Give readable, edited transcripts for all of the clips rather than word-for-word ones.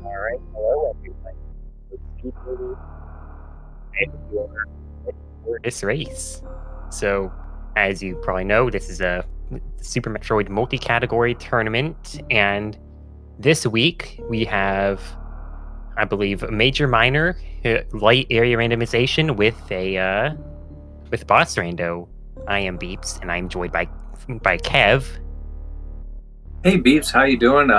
All right, hello everyone. It's SpeedGaming, and you're ready for this race. So, as you probably know, this is a Super Metroid multi-category tournament, and this week we have, I believe, a major, minor, light area randomization with boss rando. I am Beeps, and I'm joined by Kev. Hey Beeps, how you doing?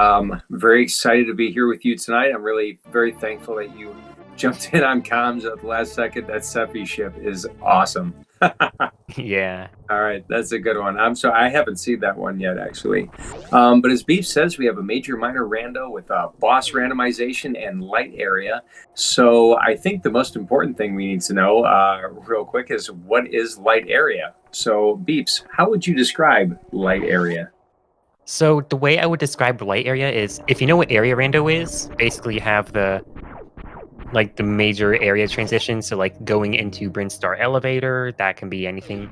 Very excited to be here with you tonight. I'm really very thankful that you jumped in on comms at the last second. That Sephy ship is awesome. Yeah. All right, that's a good one. I haven't seen that one yet, actually. But as Beef says, we have a major minor rando with boss randomization and light area. So I think the most important thing we need to know, real quick, is what is light area? So Beeps, how would you describe light area? So the way I would describe the light area is, if you know what area rando is, basically you have the major area transitions. So like going into Brinstar elevator, that can be anything.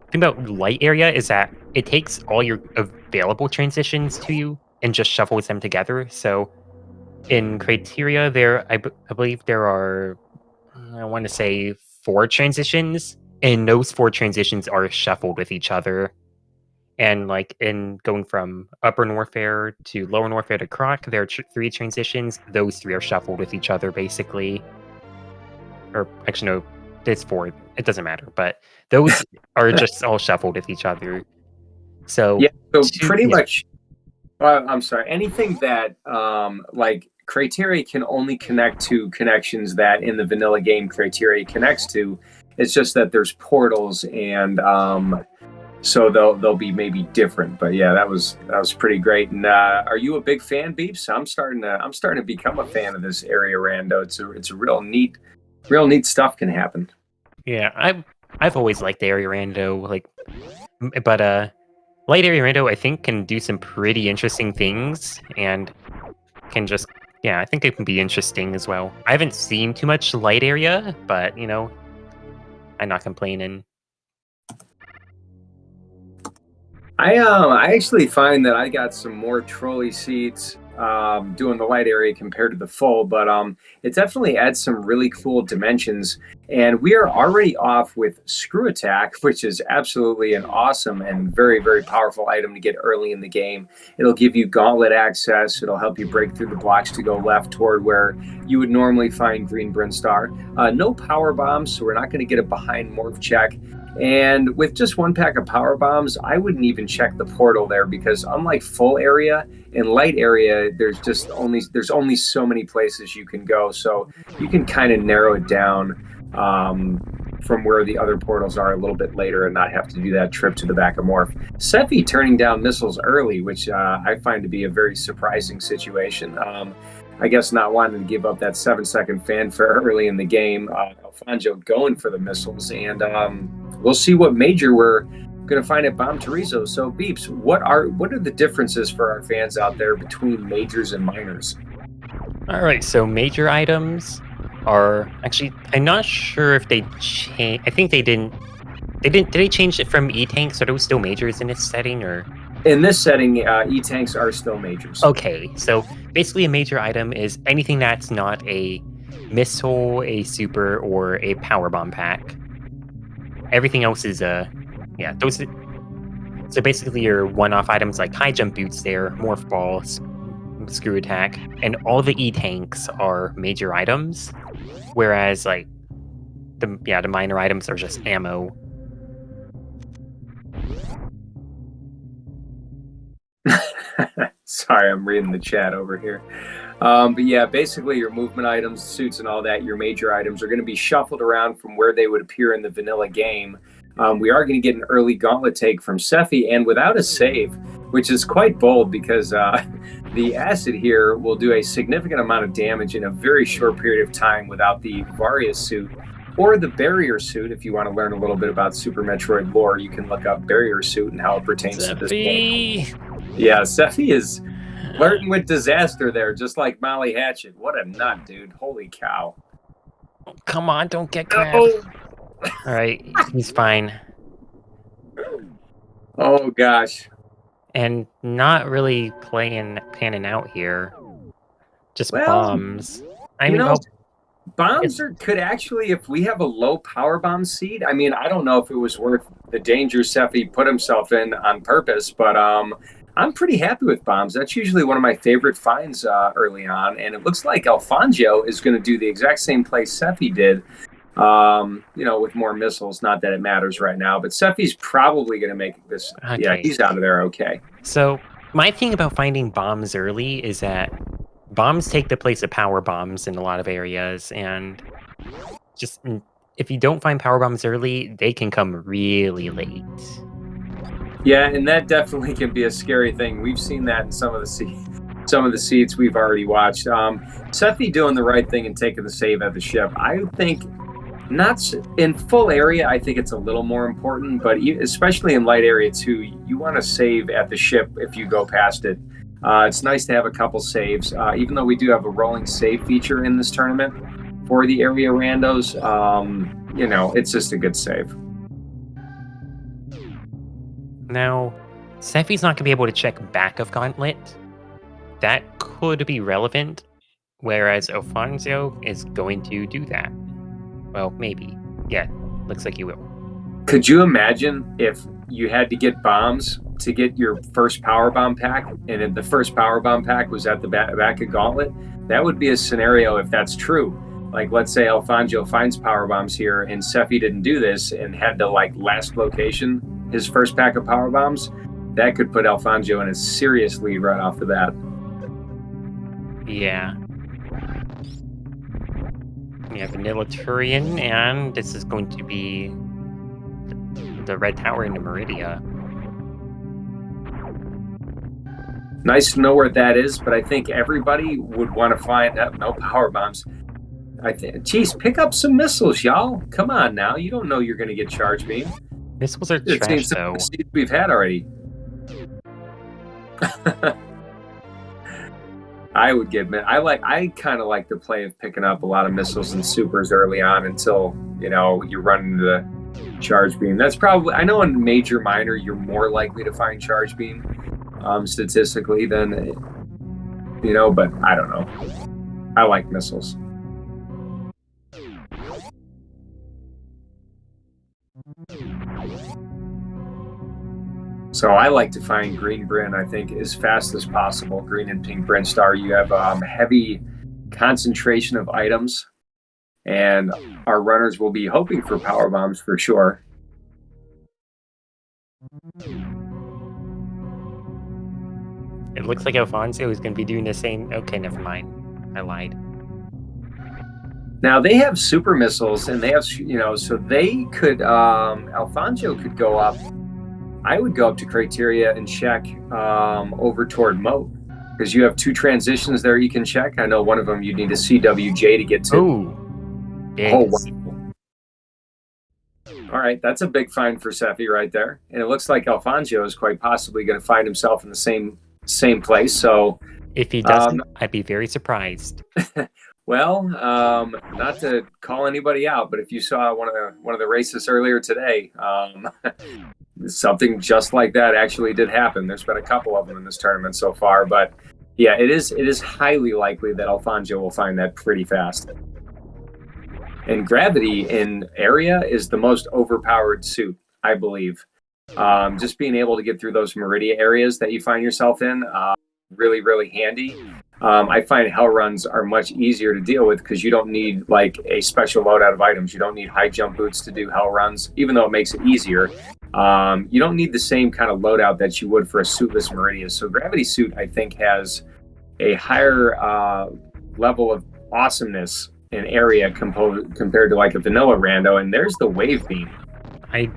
The thing about light area is that it takes all your available transitions to you and just shuffles them together. So in criteria, I believe there are, I want to say, four transitions, and those four transitions are shuffled with each other. And like in going from upper Norfair to lower Norfair to Croc, there are three transitions. Those three are shuffled with each other, basically. Or actually, no, there's four. It doesn't matter. But those are just all shuffled with each other. Yeah, So, so two, pretty yeah, much. I'm sorry. Anything that like criteria can only connect to connections that in the vanilla game criteria connects to. It's just that there's portals and so they'll be maybe different. But yeah, that was pretty great. And are you a big fan, Beeps? I'm starting to become a fan of this area rando. It's a real neat stuff can happen. yeah. I've always liked Area Rando, but Light Area Rando, I think, can do some pretty interesting things, and can just, yeah, I think it can be interesting as well. I haven't seen too much Light Area, but I'm not complaining. I actually find that I got some more trolley seats doing the light area compared to the full, but it definitely adds some really cool dimensions. And we are already off with Screw Attack, which is absolutely an awesome and very, very powerful item to get early in the game. It'll give you gauntlet access. It'll help you break through the blocks to go left toward where you would normally find Green Brinstar. No power bombs, so we're not going to get a behind morph check. And with just one pack of power bombs, I wouldn't even check the portal there because unlike full area and light area, there's only so many places you can go. So you can kind of narrow it down from where the other portals are a little bit later and not have to do that trip to the back of Morph. Sephy turning down missiles early, which I find to be a very surprising situation. I guess not wanting to give up that 7 second fanfare early in the game. Elfonzyo going for the missiles, and we'll see what major we're going to find at Bomb Teresa. So, Beeps, what are the differences for our fans out there between majors and minors? All right, so major items are actually, I'm not sure if they change. I think they didn't. They didn't. Did they change it from E tanks? Are those still majors in this setting, or? In this setting, E tanks are still majors. Okay, so basically, a major item is anything that's not a missile, a super, or a power bomb pack. Everything else is yeah. So basically, your one-off items like high jump boots, there, morph balls, screw attack, and all the E tanks are major items, whereas like the minor items are just ammo. Sorry, I'm reading the chat over here. But yeah, basically your movement items, suits, and all that, your major items are going to be shuffled around from where they would appear in the vanilla game. We are going to get an early gauntlet take from Sephy and without a save, which is quite bold because the acid here will do a significant amount of damage in a very short period of time without the Varia suit or the barrier suit. If you want to learn a little bit about Super Metroid lore, you can look up barrier suit and how it pertains to this game. Sephy! Yeah, Sephy is flirting with disaster there, just like Molly Hatchet. What a nut, dude. Holy cow. Come on, don't get grabbed. Oh, All right, he's fine, oh gosh. and not really panning out here. Just Well, bombs. I you mean, know, oh, bombs could actually, if we have a low power bomb seed. I mean, I don't know if it was worth the danger Sephy put himself in on purpose, but I'm pretty happy with bombs. That's usually one of my favorite finds early on, and it looks like Elfonzyo is going to do the exact same play Sephy did. With more missiles. Not that it matters right now, but Sephy's probably going to make this. Yeah, okay. he's out of there. Okay. So my thing about finding bombs early is that bombs take the place of power bombs in a lot of areas, and just if you don't find power bombs early, they can come really late. Yeah, and that definitely can be a scary thing. We've seen that in some of the seats we've already watched. Sephy doing the right thing and taking the save at the ship. I think not in full area. I think it's a little more important, but especially in light area 2, you want to save at the ship if you go past it. It's nice to have a couple saves, even though we do have a rolling save feature in this tournament for the area randos. It's just a good save. Now, Sephy's not going to be able to check back of Gauntlet. That could be relevant, whereas Elfonzyo is going to do that. Well, maybe. Yeah, looks like you will. Could you imagine if you had to get bombs to get your first power bomb pack, and if the first power bomb pack was at the back of Gauntlet? That would be a scenario if that's true. Like, let's say Elfonzyo finds power bombs here, and Sephy didn't do this and had to last location his first pack of power bombs. That could put Elfonzyo in a serious lead right off the bat. Yeah. We have Vanilla Turian, and this is going to be the Red Tower into Meridia. Nice to know where that is, but I think everybody would want to find out no power bombs. Geez, pick up some missiles, y'all. Come on now. You don't know you're going to get charge beam. Missiles are trash, though. We've had already. I would give it. I kind of like the play of picking up a lot of missiles and supers early on until you run into the charge beam. That's probably, I know in major minor you're more likely to find charge beam statistically than but I don't know. I like missiles. So I like to find green Bryn, I think, as fast as possible. Green and pink Bryn Star. You have heavy concentration of items, and our runners will be hoping for power bombs for sure. It looks like Elfonzyo is going to be doing the same. Okay, never mind. I lied. Now they have super missiles, and they have so they could Elfonzyo could go up. I would go up to criteria and check over toward Moat, because you have 2 transitions there you can check. I know one of them you need a CWJ to get to. Wow. All right, that's a big find for Sephy right there. And it looks like Elfonzyo is quite possibly going to find himself in the same place. So if he doesn't, I'd be very surprised. Well, not to call anybody out, but if you saw one of the races earlier today, something just like that actually did happen. There's been a couple of them in this tournament so far, but yeah, it is highly likely that Elfonzyo will find that pretty fast. And Gravity in area is the most overpowered suit, I believe. Just being able to get through those Meridia areas that you find yourself in, really, really handy. I find hell runs are much easier to deal with because you don't need a special loadout of items. You don't need high jump boots to do hell runs, even though it makes it easier. You don't need the same kind of loadout that you would for a suitless Meridia. So Gravity Suit, I think, has a higher level of awesomeness in area compared to a vanilla rando. And there's the wave beam. I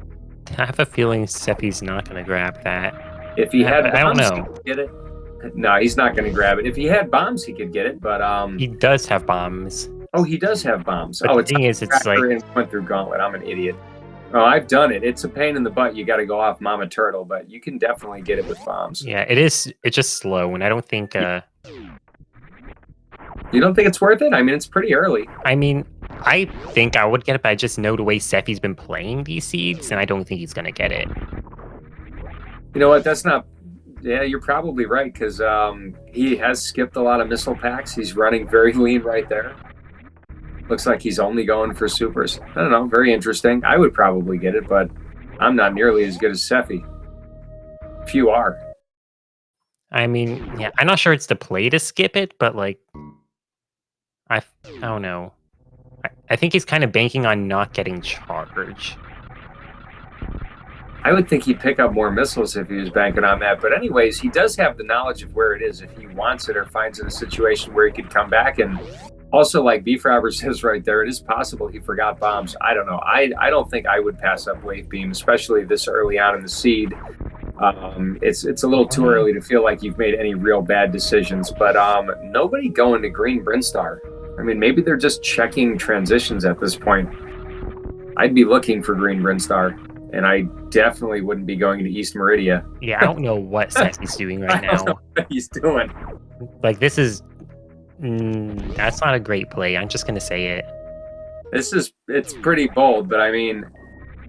have a feeling Sephy's not going to grab that. If he had bombs, I don't know. he could get it. No, he's not going to grab it. If he had bombs, he could get it. But he does have bombs. Oh, he does have bombs. But the thing is, it's went through Gauntlet. I'm an idiot. Oh, I've done it. It's a pain in the butt. You got to go off Mama Turtle, but you can definitely get it with bombs. Yeah, it is. It's just slow, and I don't think. You don't think it's worth it? I mean, it's pretty early. I mean, I think I would get it, but I just know the way Sephy's been playing these seeds, and I don't think he's going to get it. You know what? That's not Yeah, you're probably right because he has skipped a lot of missile packs. He's running very lean right there. Looks like he's only going for supers. I don't know. Very interesting. I would probably get it, but I'm not nearly as good as Sephy. Few are. I mean, yeah, I'm not sure it's the play to skip it, but like, I don't know. I think he's kind of banking on not getting charge. I would think he'd pick up more missiles if he was banking on that. But anyways, he does have the knowledge of where it is if he wants it or finds it a situation where he could come back. And also, like Beef Robber says right there, it is possible he forgot bombs. I don't know. I don't think I would pass up Wave Beam, especially this early on in the seed. It's a little too early to feel like you've made any real bad decisions. But nobody going to Green Brinstar. I mean, maybe they're just checking transitions at this point. I'd be looking for Green Brinstar. And I definitely wouldn't be going to East Meridia. Yeah, I don't know what Sephy's doing right now. I don't know what he's doing. Like, this is... that's not a great play. I'm just going to say it. It's pretty bold, but I mean,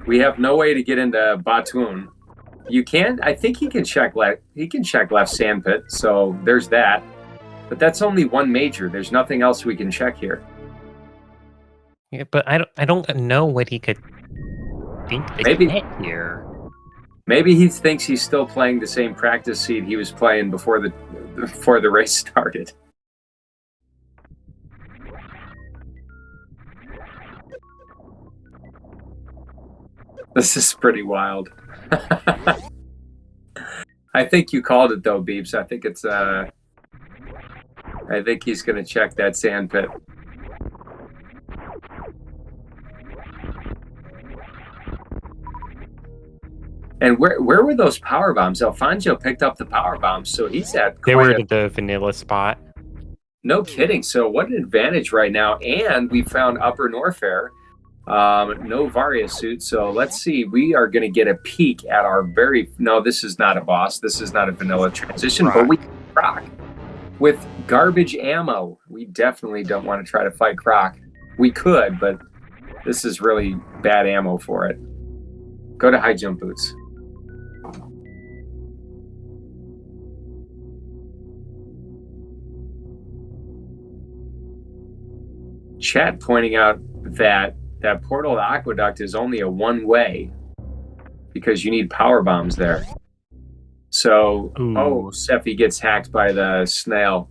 we have no way to get into Batoon. You can, I think he can check left sandpit, so there's that. But that's only one major. There's nothing else we can check here. Yeah, but I don't know what he could think to get here. Maybe he thinks he's still playing the same practice seed he was playing before the race started. This is pretty wild. I think you called it though, Beeps. I think it's I think he's gonna check that sandpit. And where were those power bombs? Elfonzyo picked up the power bombs, so he's at they were at the vanilla spot. No kidding. So what an advantage right now. And we found Upper Norfair. No Varia suit. So let's see. We are going to get a peek at our no, this is not a boss. This is not a vanilla transition, but we Croc with garbage ammo. We definitely don't want to try to fight Croc. We could, but this is really bad ammo for it. Go to high jump boots. Chat pointing out that portal to Aqueduct is only a one-way because you need power bombs there. So, Sephy gets hacked by the snail.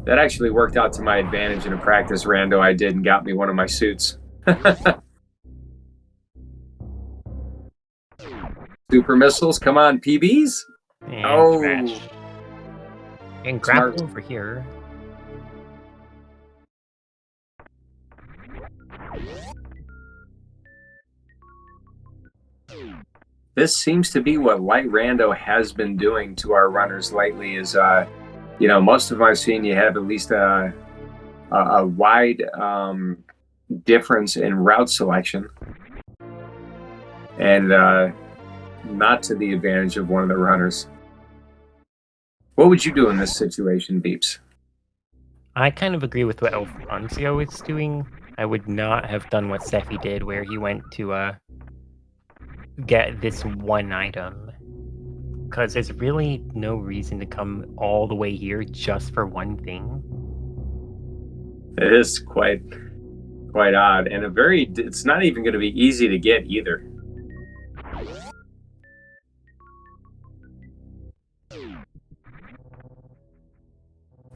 That actually worked out to my advantage in a practice rando I did and got me one of my suits. Super missiles, come on, PBs. And and grab over here. This seems to be what Light Rando has been doing to our runners lately is, most of them I've seen you have at least a wide difference in route selection and not to the advantage of one of the runners. What would you do in this situation, Beeps? I kind of agree with what Elfonzyo is doing. I would not have done what Sephy did, where he went to get this one item. Because there's really no reason to come all the way here just for one thing. It is quite odd, and it's not even going to be easy to get either.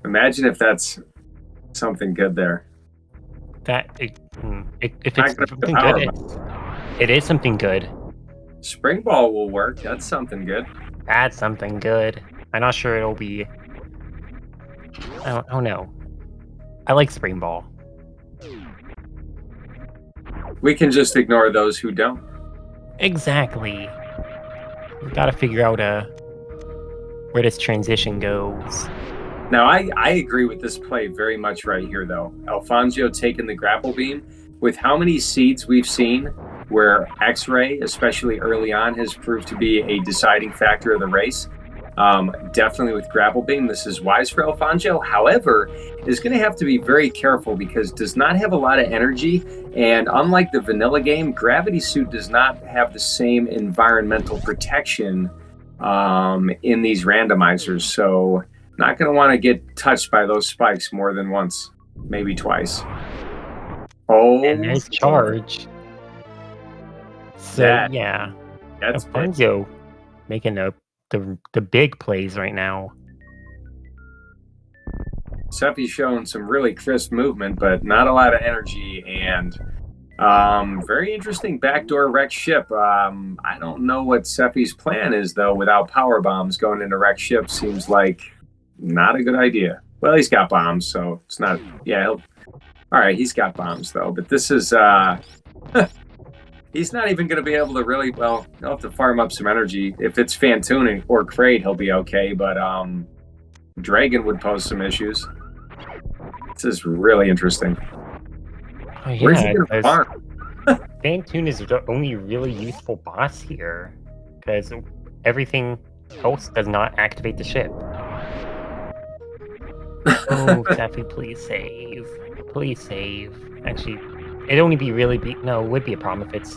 Imagine if that's something good there. If it's something good, it is something good. Spring Ball will work. That's something good. That's something good. I'm not sure it'll be... I don't know. I like Spring Ball. We can just ignore those who don't. Exactly. We gotta figure out where this transition goes. Now, I agree with this play very much right here, though. Elfonzyo taking the grapple beam. With how many seeds we've seen where X-Ray, especially early on, has proved to be a deciding factor of the race. Definitely with grapple beam, this is wise for Elfonzyo. However, is going to have to be very careful because does not have a lot of energy. And unlike the vanilla game, Gravity Suit does not have the same environmental protection in these randomizers. So not going to want to get touched by those spikes more than once, maybe twice. Oh, And nice charge. So yeah, that's big. Elfonzyo making the big plays right now. Sephy's showing some really crisp movement, but not a lot of energy, and very interesting backdoor wreck ship. I don't know what Sephy's plan is, though, without power bombs going into wreck ship seems like not a good idea. Well, he's got bombs, so it's not, yeah, all right, he's got bombs, though, but this is, he's not even going to be able to really, well, he'll have to farm up some energy. If it's Fantoon or Kraid, he'll be okay, but Dragon would pose some issues. This is really interesting. Oh, yeah, Where's he going to farm? Fantoon is the only really useful boss here, because everything else does not activate the ship. Oh, Sephy, please save. Please save. Actually, it'd only be no, it would be a problem if it's,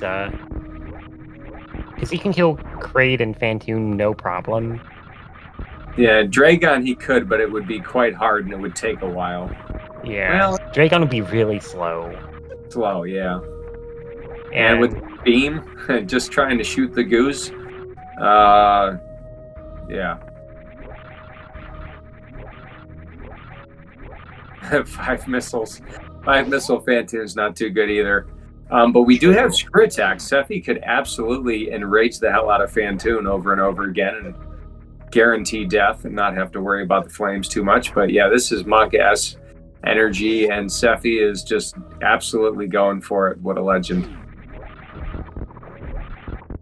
because he can kill Kraid and Fantoon no problem. Yeah, Dragon he could, but it would be quite hard and it would take a while. Yeah, well, Dragon would be really slow. Slow, yeah. And with Beam, just trying to shoot the goose. Yeah. 5 missiles. 5 missile Fantoon's not too good either. But we do have screw attacks. Sephy could absolutely enrage the hell out of Fantoon over and over again and guarantee death and not have to worry about the flames too much. But yeah, this is Monk-ass energy, and Sephy is just absolutely going for it. What a legend.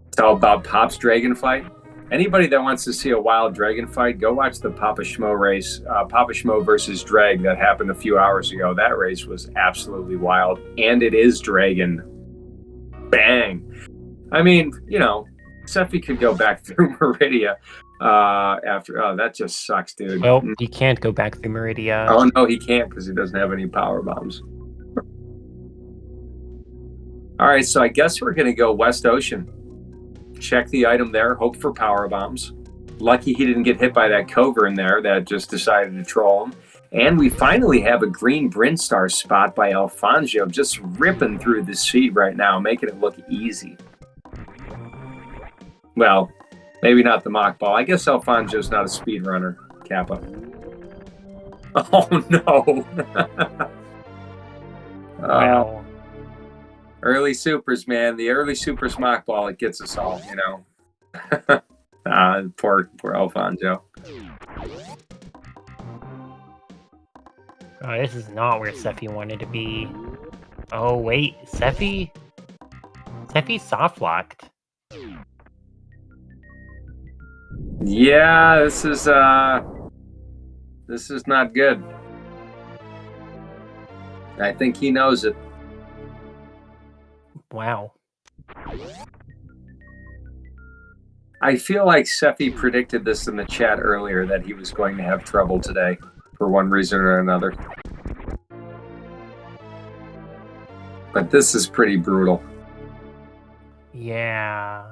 It's all about Pop's Dragon fight. Anybody that wants to see a wild dragon fight, go watch the Papa Schmo race, Papa Schmo versus Drag, that happened a few hours ago. That race was absolutely wild, and it is Dragon. Bang! I mean, you know, Sephy could go back through Meridia after. Oh, that just sucks, dude. Well, he can't go back through Meridia. Oh no, he can't because he doesn't have any power bombs. All right, so I guess we're gonna go West Ocean. Check the item there, hope for power bombs. Lucky he didn't get hit by that cover in there that just decided to troll him. And we finally have a green Brinstar spot by Elfonzyo, just ripping through this feed right now, making it look easy. Well, maybe not the mock ball. I guess Elfonzyo's not a speedrunner, Kappa. Oh no! Wow. Early supers, man. The early supers mock ball, it gets us all, you know. Poor Elfonzyo. Oh, this is not where Sephy wanted to be. Oh, wait. Sephy? Sephy's soft-locked. Yeah, this is not good. I think he knows it. Wow. I feel like Sephy predicted this in the chat earlier, that he was going to have trouble today for one reason or another. But this is pretty brutal. Yeah.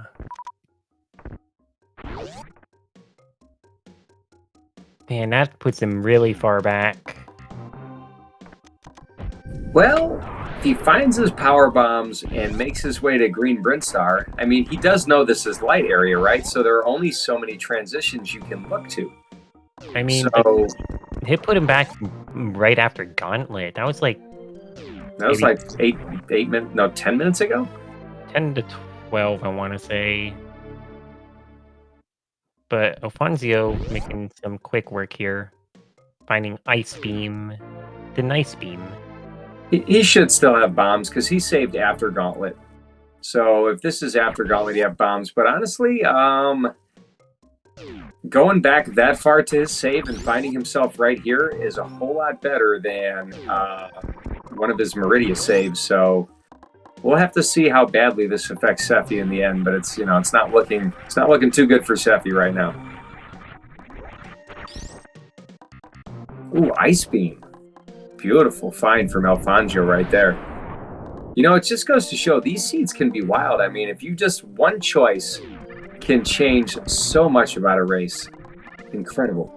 Man, that puts him really far back. Well, if he finds his power bombs and makes his way to Green Brinstar, I mean, he does know this is light area, right? So there are only so many transitions you can look to. I mean, so, it put him back right after Gauntlet. That was like... That was like 10 minutes ago? 10 to 12, I want to say. But Elfonzyo making some quick work here. Finding Ice Beam. The Nice Beam. He should still have bombs because he saved after Gauntlet. So if this is after Gauntlet, you have bombs. But honestly, going back that far to his save and finding himself right here is a whole lot better than one of his Meridia saves. So we'll have to see how badly this affects Sephy in the end. But it's not looking too good for Sephy right now. Ooh, Ice Beam. Beautiful find from Elfonzyo right there. You know, it just goes to show these seeds can be wild. I mean, if you just one choice can change so much about a race. Incredible.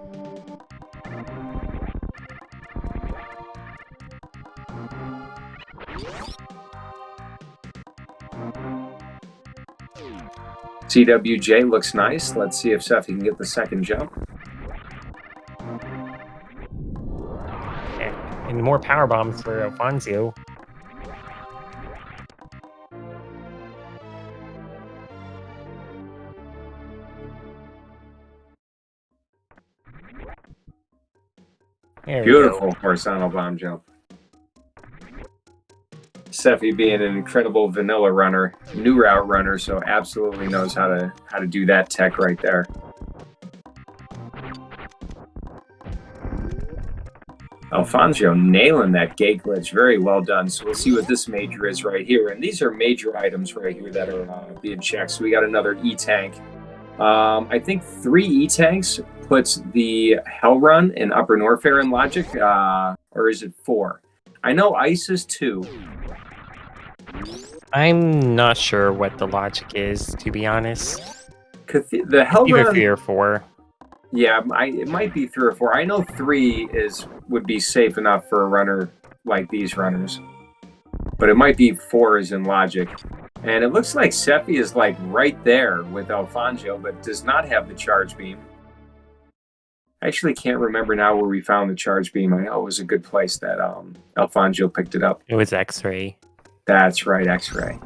CWJ looks nice. Let's see if Sephy can get the second jump. And more power bombs for Elfonzyo. There Beautiful we go. horizontal bomb jump. Sephy being an incredible vanilla runner, new route runner, so absolutely knows how to do that tech right there. Elfonzyo nailing that gate glitch. Very well done. So we'll see what this major is right here. And these are major items right here that are being checked. So we got another E-Tank. I think 3 E-Tanks puts the Hell Run in Upper Norfair in logic. Or is it 4? I know Ice is 2. I'm not sure what the logic is, to be honest. The Hell Either Run... 3 or 4. Yeah, it might be 3 or 4. I know 3 would be safe enough for a runner like these runners. But it might be 4 is in logic. And it looks like Sephy is like right there with Elfonzyo, but does not have the charge beam. I actually can't remember now where we found the charge beam. I know it was a good place that Elfonzyo picked it up. It was X-Ray. That's right, X-Ray.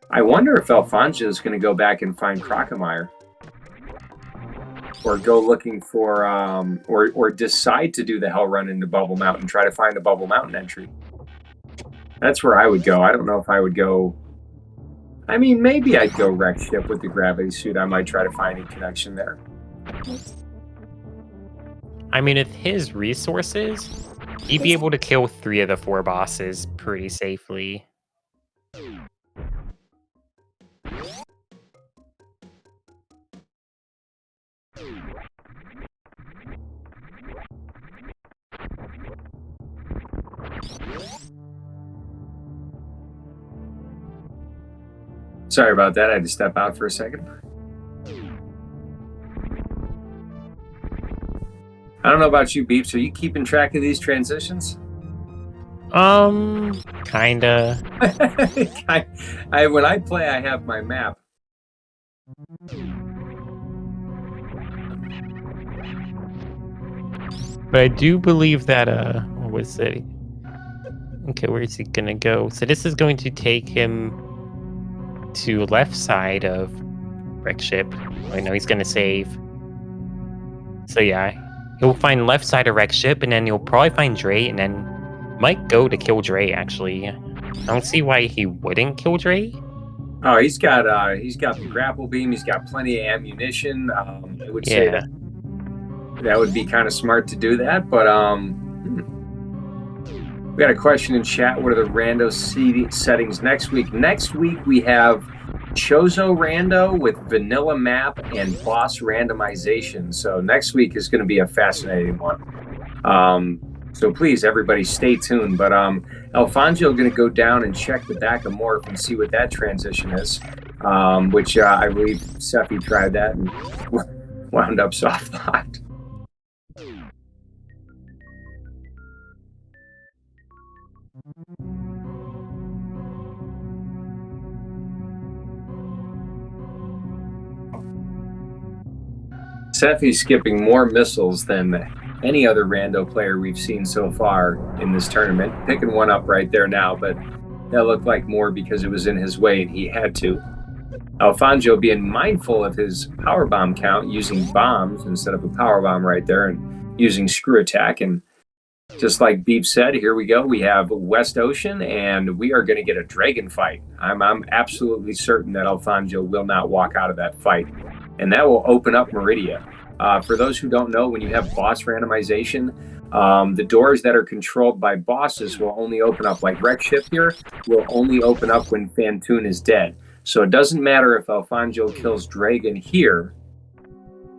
I wonder if Elfonzyo is going to go back and find Crocomire. Or go looking for, or decide to do the Hell Run into Bubble Mountain, try to find a Bubble Mountain entry. That's where I would go. I don't know if I would go... I mean, maybe I'd go Wreck Ship with the gravity suit. I might try to find a connection there. I mean, with his resources, he'd be able to kill 3 of the 4 bosses pretty safely. Sorry about that. I had to step out for a second. I don't know about you, Beeps. Are you keeping track of these transitions? Kinda. When I play, I have my map. But I do believe that, what was it? Okay, where is he gonna go? So this is going to take him to left side of Wreck Ship. I know he's gonna save. So yeah, he'll find left side of Wreck Ship, and then he'll probably find Dre, and then might go to kill Dre, actually. I don't see why he wouldn't kill Dre. Oh, he's got the grapple beam. He's got plenty of ammunition. I would say that would be kind of smart to do that. But we got a question in chat. What are the rando settings next week? Next week we have Chozo rando with vanilla map and boss randomization. So next week is going to be a fascinating one. So please, everybody, stay tuned. But Elfonzyo going to go down and check the back of Morph and see what that transition is, which I believe Sephy tried that and wound up soft locked. Sephy's skipping more missiles than any other rando player we've seen so far in this tournament. Picking one up right there now, but that looked like more because it was in his way and he had to. Elfonzyo being mindful of his power bomb count, using bombs instead of a power bomb right there, and using screw attack. And just like Beep said, here we go. We have West Ocean, and we are going to get a dragon fight. I'm absolutely certain that Elfonzyo will not walk out of that fight, and that will open up Meridia. For those who don't know, when you have boss randomization, the doors that are controlled by bosses will only open up, like Wreck Ship here, will only open up when Phantoon is dead. So it doesn't matter if Elfonzyo kills Dragon here.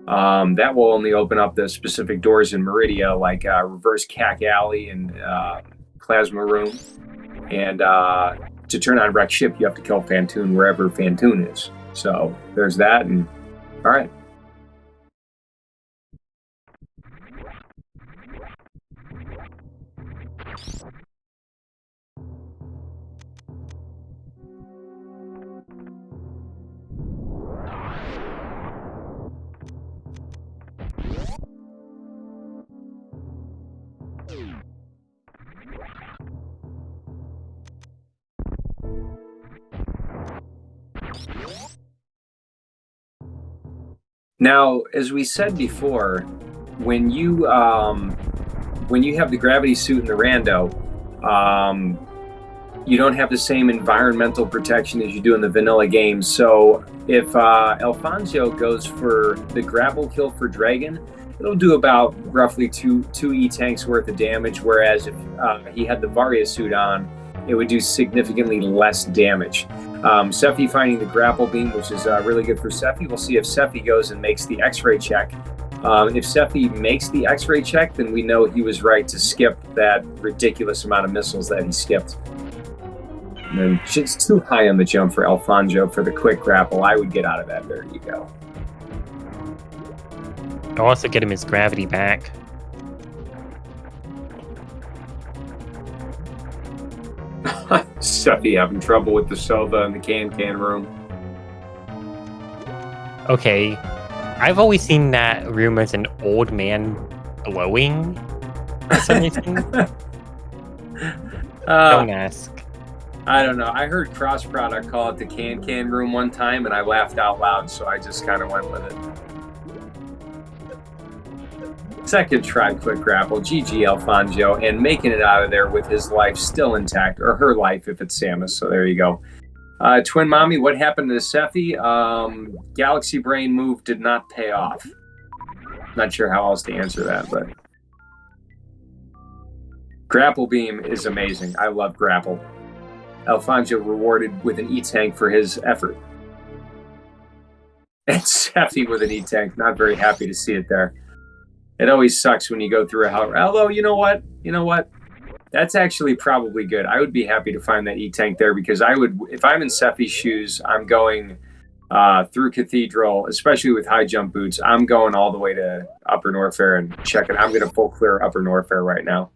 That will only open up the specific doors in Meridia, like Reverse Cack Alley and Plasma Room, and to turn on wreck ship, you have to kill Phantoon wherever Phantoon is. So there's that, and all right. Now, as we said before, when you have the gravity suit in the rando, you don't have the same environmental protection as you do in the vanilla games. So if Elfonzyo goes for the grapple kill for Dragon, it'll do about roughly two E-tanks worth of damage, whereas if he had the Varia suit on, it would do significantly less damage. Sephy finding the grapple beam, which is really good for Sephy. We'll see if Sephy goes and makes the X-ray check. If Sephy makes the X-ray check, then we know he was right to skip that ridiculous amount of missiles that he skipped. And then it's too high on the jump for Elfonzyo for the quick grapple. I would get out of that. There you go. I'll also get him his gravity back. Sephy having trouble with the Sova in the can room. Okay, I've always seen that room as an old man glowing for some reason. Don't ask. I don't know. I heard Cross Product call it the can room one time, and I laughed out loud, so I just kind of went with it. Second try quick grapple, GG Elfonzyo, and making it out of there with his life still intact, or her life if it's Samus, so there you go. Twin Mommy, what happened to Sephy? Galaxy Brain move did not pay off. Not sure how else to answer that, but... Grapple Beam is amazing. I love Grapple. Elfonzyo rewarded with an E-Tank for his effort. And Sephy with an E-Tank, not very happy to see it there. It always sucks when you go through a hell. Although, you know what? That's actually probably good. I would be happy to find that E-Tank there because I would, if I'm in Sephy's shoes, I'm going through Cathedral, especially with high jump boots. I'm going all the way to Upper Norfair and checking. I'm going to full clear Upper Norfair right now.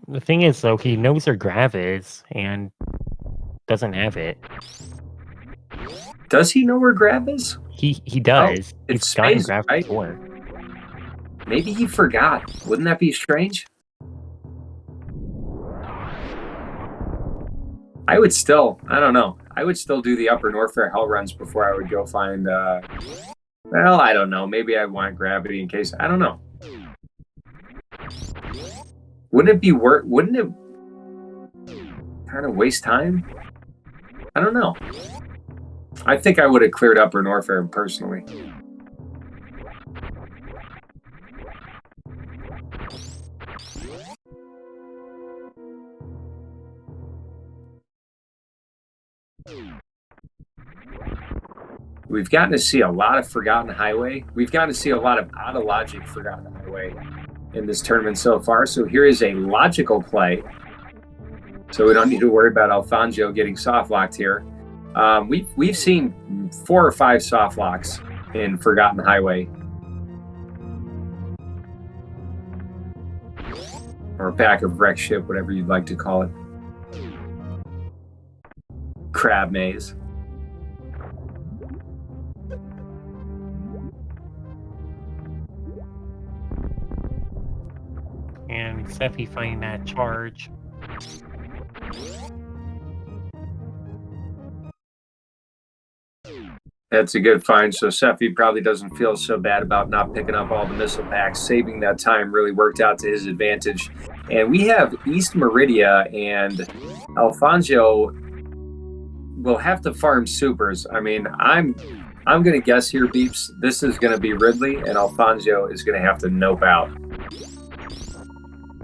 The thing is, though, he knows where Grav is and doesn't have it. Does he know where Grav is? He does. Oh, He's gotten Grav before. Maybe he forgot. Wouldn't that be strange? I would still, I don't know. I would still do the Upper Norfair hell runs before I would go find, well, I don't know. Maybe I want gravity in case, I don't know. Wouldn't it be wouldn't it kind of waste time? I don't know. I think I would have cleared Upper Norfair personally. We've gotten to see a lot of Forgotten Highway. We've gotten to see a lot of out-of-logic Forgotten Highway in this tournament so far. So here is a logical play. So we don't need to worry about Elfonzyo getting soft-locked here. We've seen 4 or 5 soft locks in Forgotten Highway. Or back of wreck ship, whatever you'd like to call it. Crab maze. And Sephy finding that charge. That's a good find. So Sephy probably doesn't feel so bad about not picking up all the missile packs. Saving that time really worked out to his advantage. And we have East Meridia, and Elfonzyo will have to farm supers. I mean, I'm going to guess here, Beeps, this is going to be Ridley, and Elfonzyo is going to have to nope out.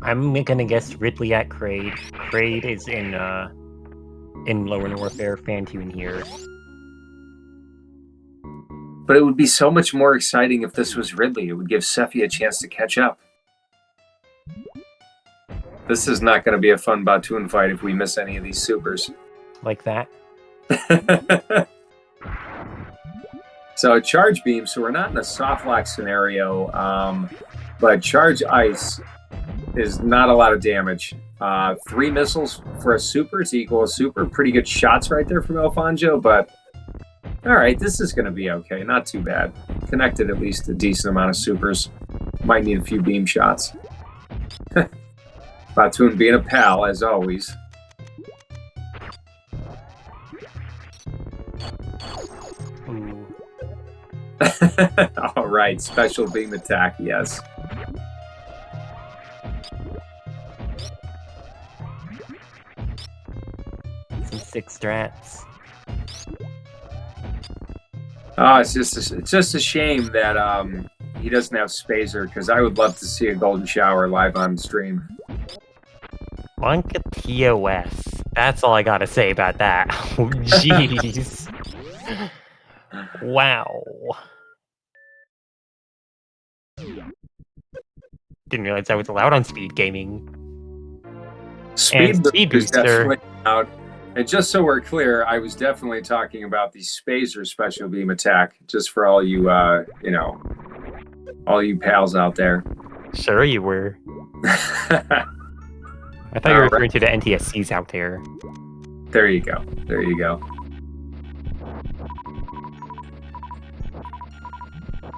I'm gonna guess Ridley at Kraid. Kraid is in Lower Norfair, Phantoon here. But it would be so much more exciting if this was Ridley. It would give Sephy a chance to catch up. This is not going to be a fun Batoon fight if we miss any of these supers. Like that. So charge beam, so we're not in a soft lock scenario, but charge ice is not a lot of damage. 3 missiles for a super to equal a super. Pretty good shots right there from Elfonzyo, but all right, this is going to be okay. Not too bad. Connected at least a decent amount of supers. Might need a few beam shots. Batoon being a pal, as always. Ooh. All right, special beam attack, yes. Some 6 strats. Oh, it's just a shame that he doesn't have Spazer, because I would love to see a golden shower live on stream. Monka TOS. That's all I gotta say about that. Oh, jeez. Wow. Didn't realize I was allowed on SpeedGaming. Speed Speed is Booster. definitely out. And just so we're clear, I was definitely talking about the Spazer special beam attack, just for all you, all you pals out there. Sure you were. I thought you were referring to the NTSCs out there. There you go. There you go.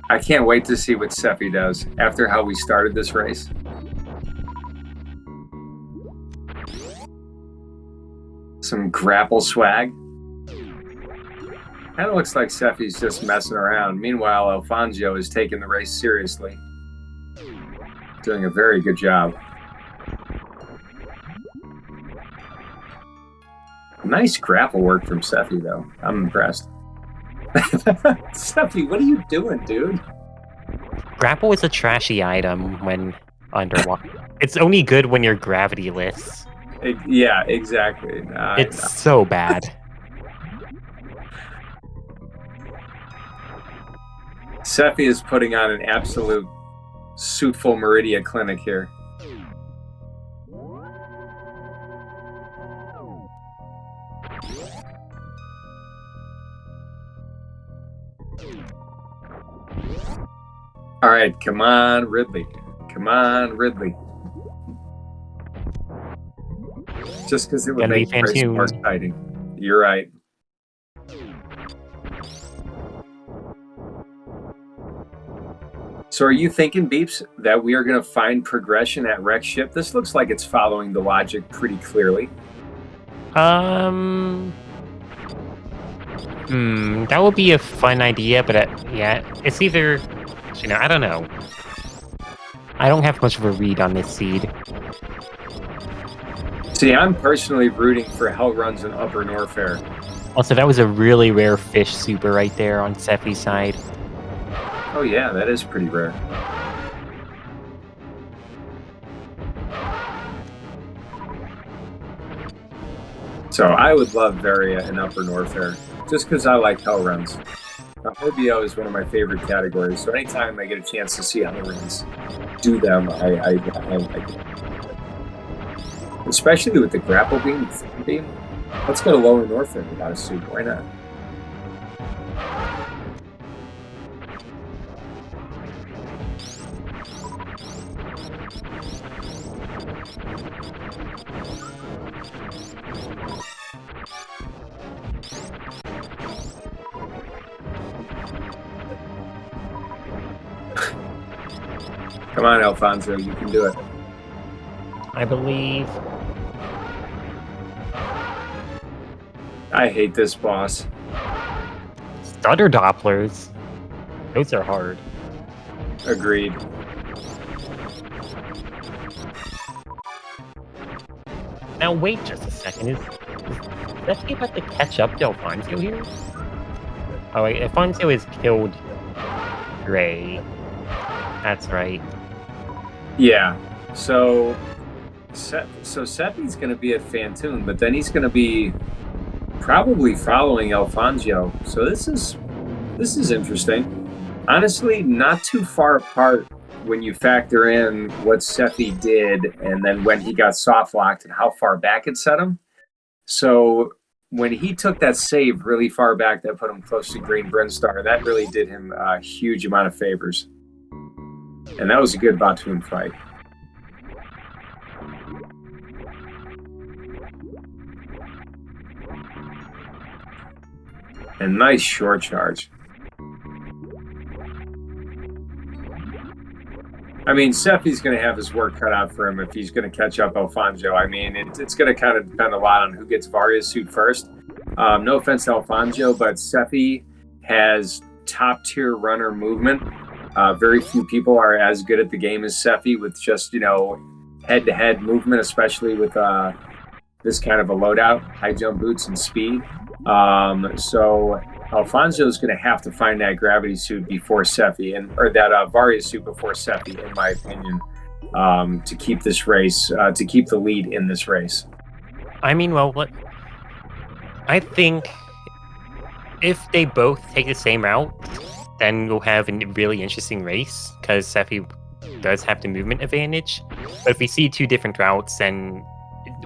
I can't wait to see what Sephy does after how we started this race. Some grapple swag. Kind of looks like Sephy's just messing around. Meanwhile, Elfonzyo is taking the race seriously. Doing a very good job. Nice grapple work from Sephy, though. I'm impressed. Sephy, what are you doing, dude? Grapple is a trashy item when underwater. It's only good when you're gravity-less. Yeah, exactly. It's so bad. Sephy is putting on an absolute suitful Meridia clinic here. All right, come on, Ridley. Come on, Ridley. Just because it would make the race more exciting. You're right. So are you thinking, Beeps, that we are going to find progression at Wreck Ship? This looks like it's following the logic pretty clearly. That would be a fun idea, but yeah, it's either, I don't know. I don't have much of a read on this seed. See, I'm personally rooting for Hell Runs in Upper Norfair. Also, that was a really rare fish super right there on Sephy's side. Oh yeah, that is pretty rare. So I would love Varia in Upper Norfair, just because I like Hell Runs. Hobio is one of my favorite categories, so anytime I get a chance to see Hell Runs do them, I like it. Especially with the grapple beam. Let's go to Lower Norfair without a suit, why not? Come on, Elfonzyo, you can do it. I believe. I hate this boss. Stutter Dopplers. Those are hard. Agreed. Now wait just a second. Is Sephy about to catch up to Elfonzyo here? Oh wait, Elfonzyo has killed Ray. That's right. Yeah. So Sephy's going to be at Fantoon, but then he's going to be probably following Elfonzyo. So this is interesting. Honestly, not too far apart when you factor in what Sephy did and then when he got soft locked and how far back it set him. So when he took that save really far back that put him close to Green Brinstar, that really did him a huge amount of favors. And that was a good Batoon fight. And nice short charge. I mean, Sephy's going to have his work cut out for him if he's going to catch up Elfonzyo. I mean, it's going to kind of depend a lot on who gets Varia's suit first. No offense to Elfonzyo, but Sephy has top-tier runner movement. Very few people are as good at the game as Sephy with just, head-to-head movement, especially with this kind of a loadout, high jump boots and speed. So Elfonzyo is going to have to find that gravity suit before Sephy, or that Varia suit before Sephy, in my opinion, to keep this race, to keep the lead in this race. I mean, well, I think if they both take the same route, then we'll have a really interesting race, because Sephy does have the movement advantage. But if we see two different routes, then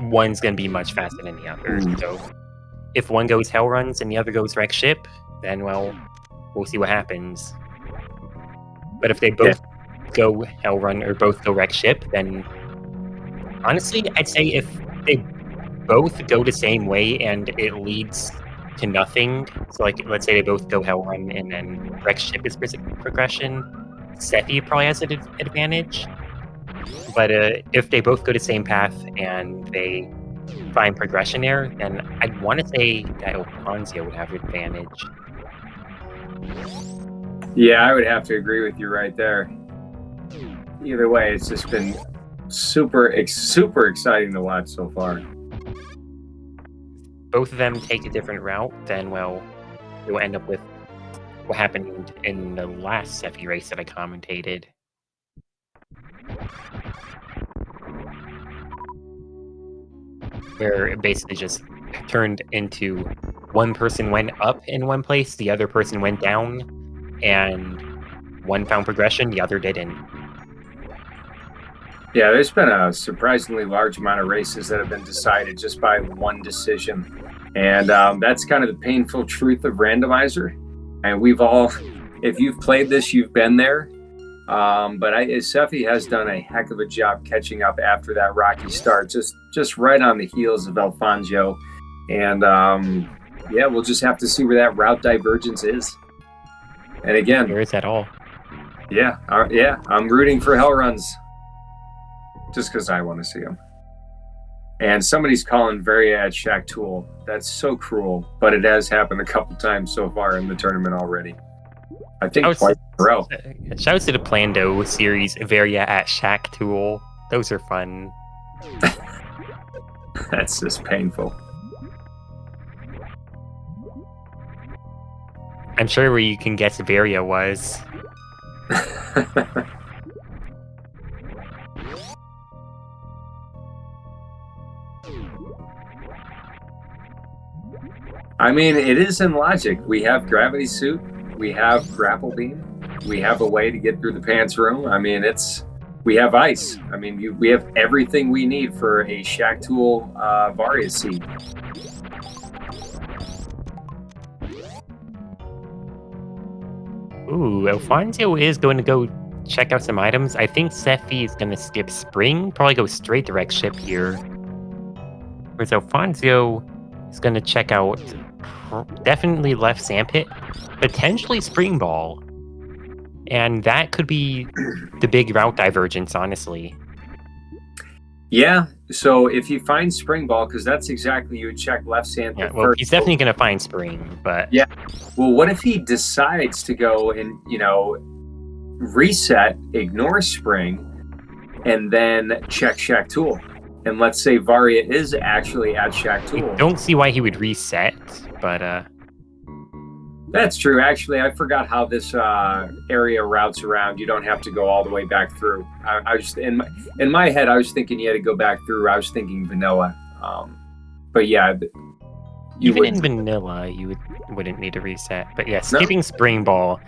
one's going to be much faster than the other. So if one goes Hell Runs and the other goes Wreck Ship, then, well, we'll see what happens. But if they both go Hell Run or both go Wreck Ship, then honestly, I'd say if they both go the same way and it leads to nothing, so like, let's say they both go Hell Run and then Wreck Ship is progression, Sephy probably has an advantage. But if they both go the same path and they find progression there, then I'd want to say that Elfonzyo would have advantage. Yeah, I would have to agree with you right there. Either way, it's just been super exciting to watch so far. Both of them take a different route, then, well, you'll end up with what happened in the last Sephy race that I commentated. Where it basically just turned into one person went up in one place, the other person went down, and one found progression, the other didn't. Yeah, there's been a surprisingly large amount of races that have been decided just by one decision. And that's kind of the painful truth of Randomizer. And we've all, if you've played this, you've been there. But Sephy has done a heck of a job catching up after that rocky start, just right on the heels of Elfonzyo. And yeah, we'll just have to see where that route divergence is. And again, Where is that all? Yeah, I'm rooting for Hell Runs just because I want to see them. And somebody's calling Varia at Shack Tool. That's so cruel, but it has happened a couple times so far in the tournament already. I think twice in a row. Shouts to the Plando series, Varia at Shack Tool. Those are fun. That's just painful. I'm sure where you can guess Varia was. I mean, it is in logic. We have Gravity Suit. We have Grapple Beam. We have a way to get through the pants room. I mean, we have ice. I mean, we have everything we need for a Shack Tool Varia seed. Ooh, Elfonzyo is going to go check out some items. I think Sephy is going to skip Spring, probably go straight to Wreck Ship here. Whereas Elfonzyo is going to check out definitely left Sandpit, potentially Spring Ball. And that could be the big route divergence, honestly. Yeah, so if he finds Spring Ball, because that's exactly, you would check left Sandpit well, first. he's definitely going to find Spring, but... Yeah, well, what if he decides to go and, reset, ignore Spring, and then check Shack Tool? And let's say Varia is actually at Shack Tool. I don't see why he would reset, but... That's true. Actually, I forgot how this area routes around. You don't have to go all the way back through. I was in my head, I was thinking you had to go back through. I was thinking vanilla. But yeah, even in vanilla, you wouldn't need to reset. But yeah, skipping Spring Ball,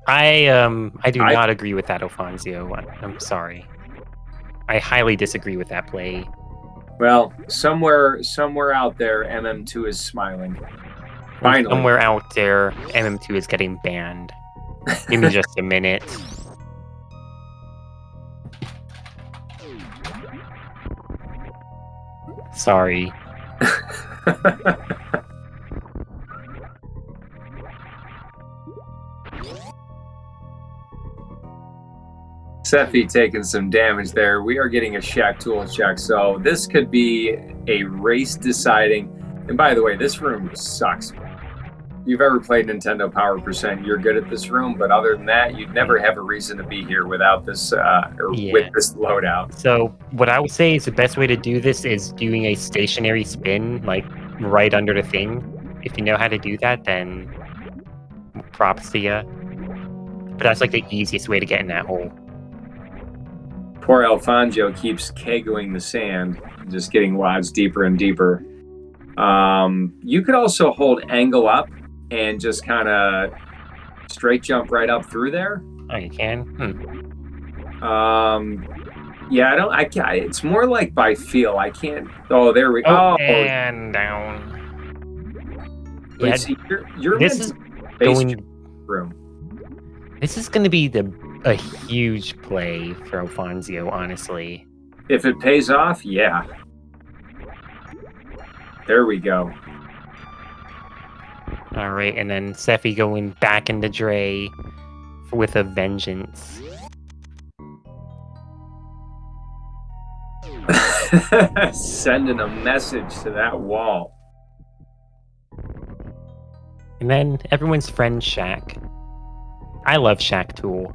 I do I not agree with that, Elfonzyo. I'm sorry. I highly disagree with that play. Well, somewhere out there, MM2 is smiling. And Finally. somewhere out there, MM2 is getting banned. Give me just a minute. Sorry. Sephy taking some damage there. We are getting a Shack Tool check, so this could be a race deciding. And by the way, this room sucks. If you've ever played Nintendo Power Percent, you're good at this room, but other than that, you'd never have a reason to be here without this with this loadout. So what I would say is the best way to do this is doing a stationary spin, like right under the thing. If you know how to do that, then props to you. But that's like the easiest way to get in that hole. Poor Elfonzyo keeps kegoing the sand, just getting wads deeper and deeper. You could also hold angle up and just kind of straight jump right up through there. Oh, you can? Yeah, I can't. It's more like by feel. I can't. Oh, there we go. go. And down. But Yeah, see, you're this is going room. This is going to be a huge play for Elfonzyo, honestly. If it pays off, yeah. There we go. All right, and then Sephy going back into Dre with a vengeance. Sending a message to that wall. And then everyone's friend Shack. I love Shack Tool.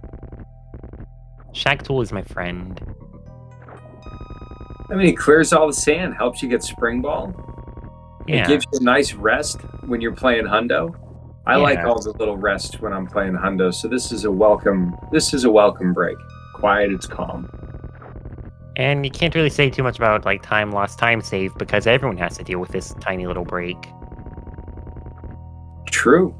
Shack Tool is my friend. I mean, he clears all the sand, helps you get spring ball. Yeah. It gives you a nice rest when you're playing Hundo. I like all the little rest when I'm playing Hundo, so this is a welcome break. Quiet, it's calm. And you can't really say too much about like time lost, time saved, because everyone has to deal with this tiny little break. True.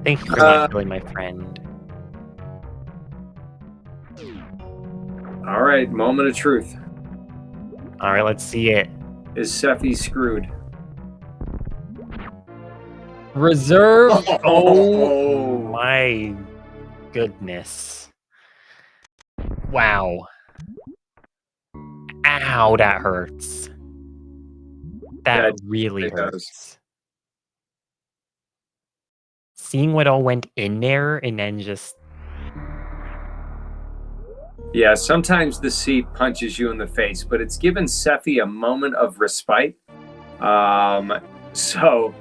Thank you for not killing my friend. All right, moment of truth. All right, let's see it. Is Sephy screwed? Reserve. Oh my goodness. Wow. Ow, that hurts. That really hurts. Seeing what all went in there and then just... Yeah, sometimes the seat punches you in the face, but it's given Sephy a moment of respite. So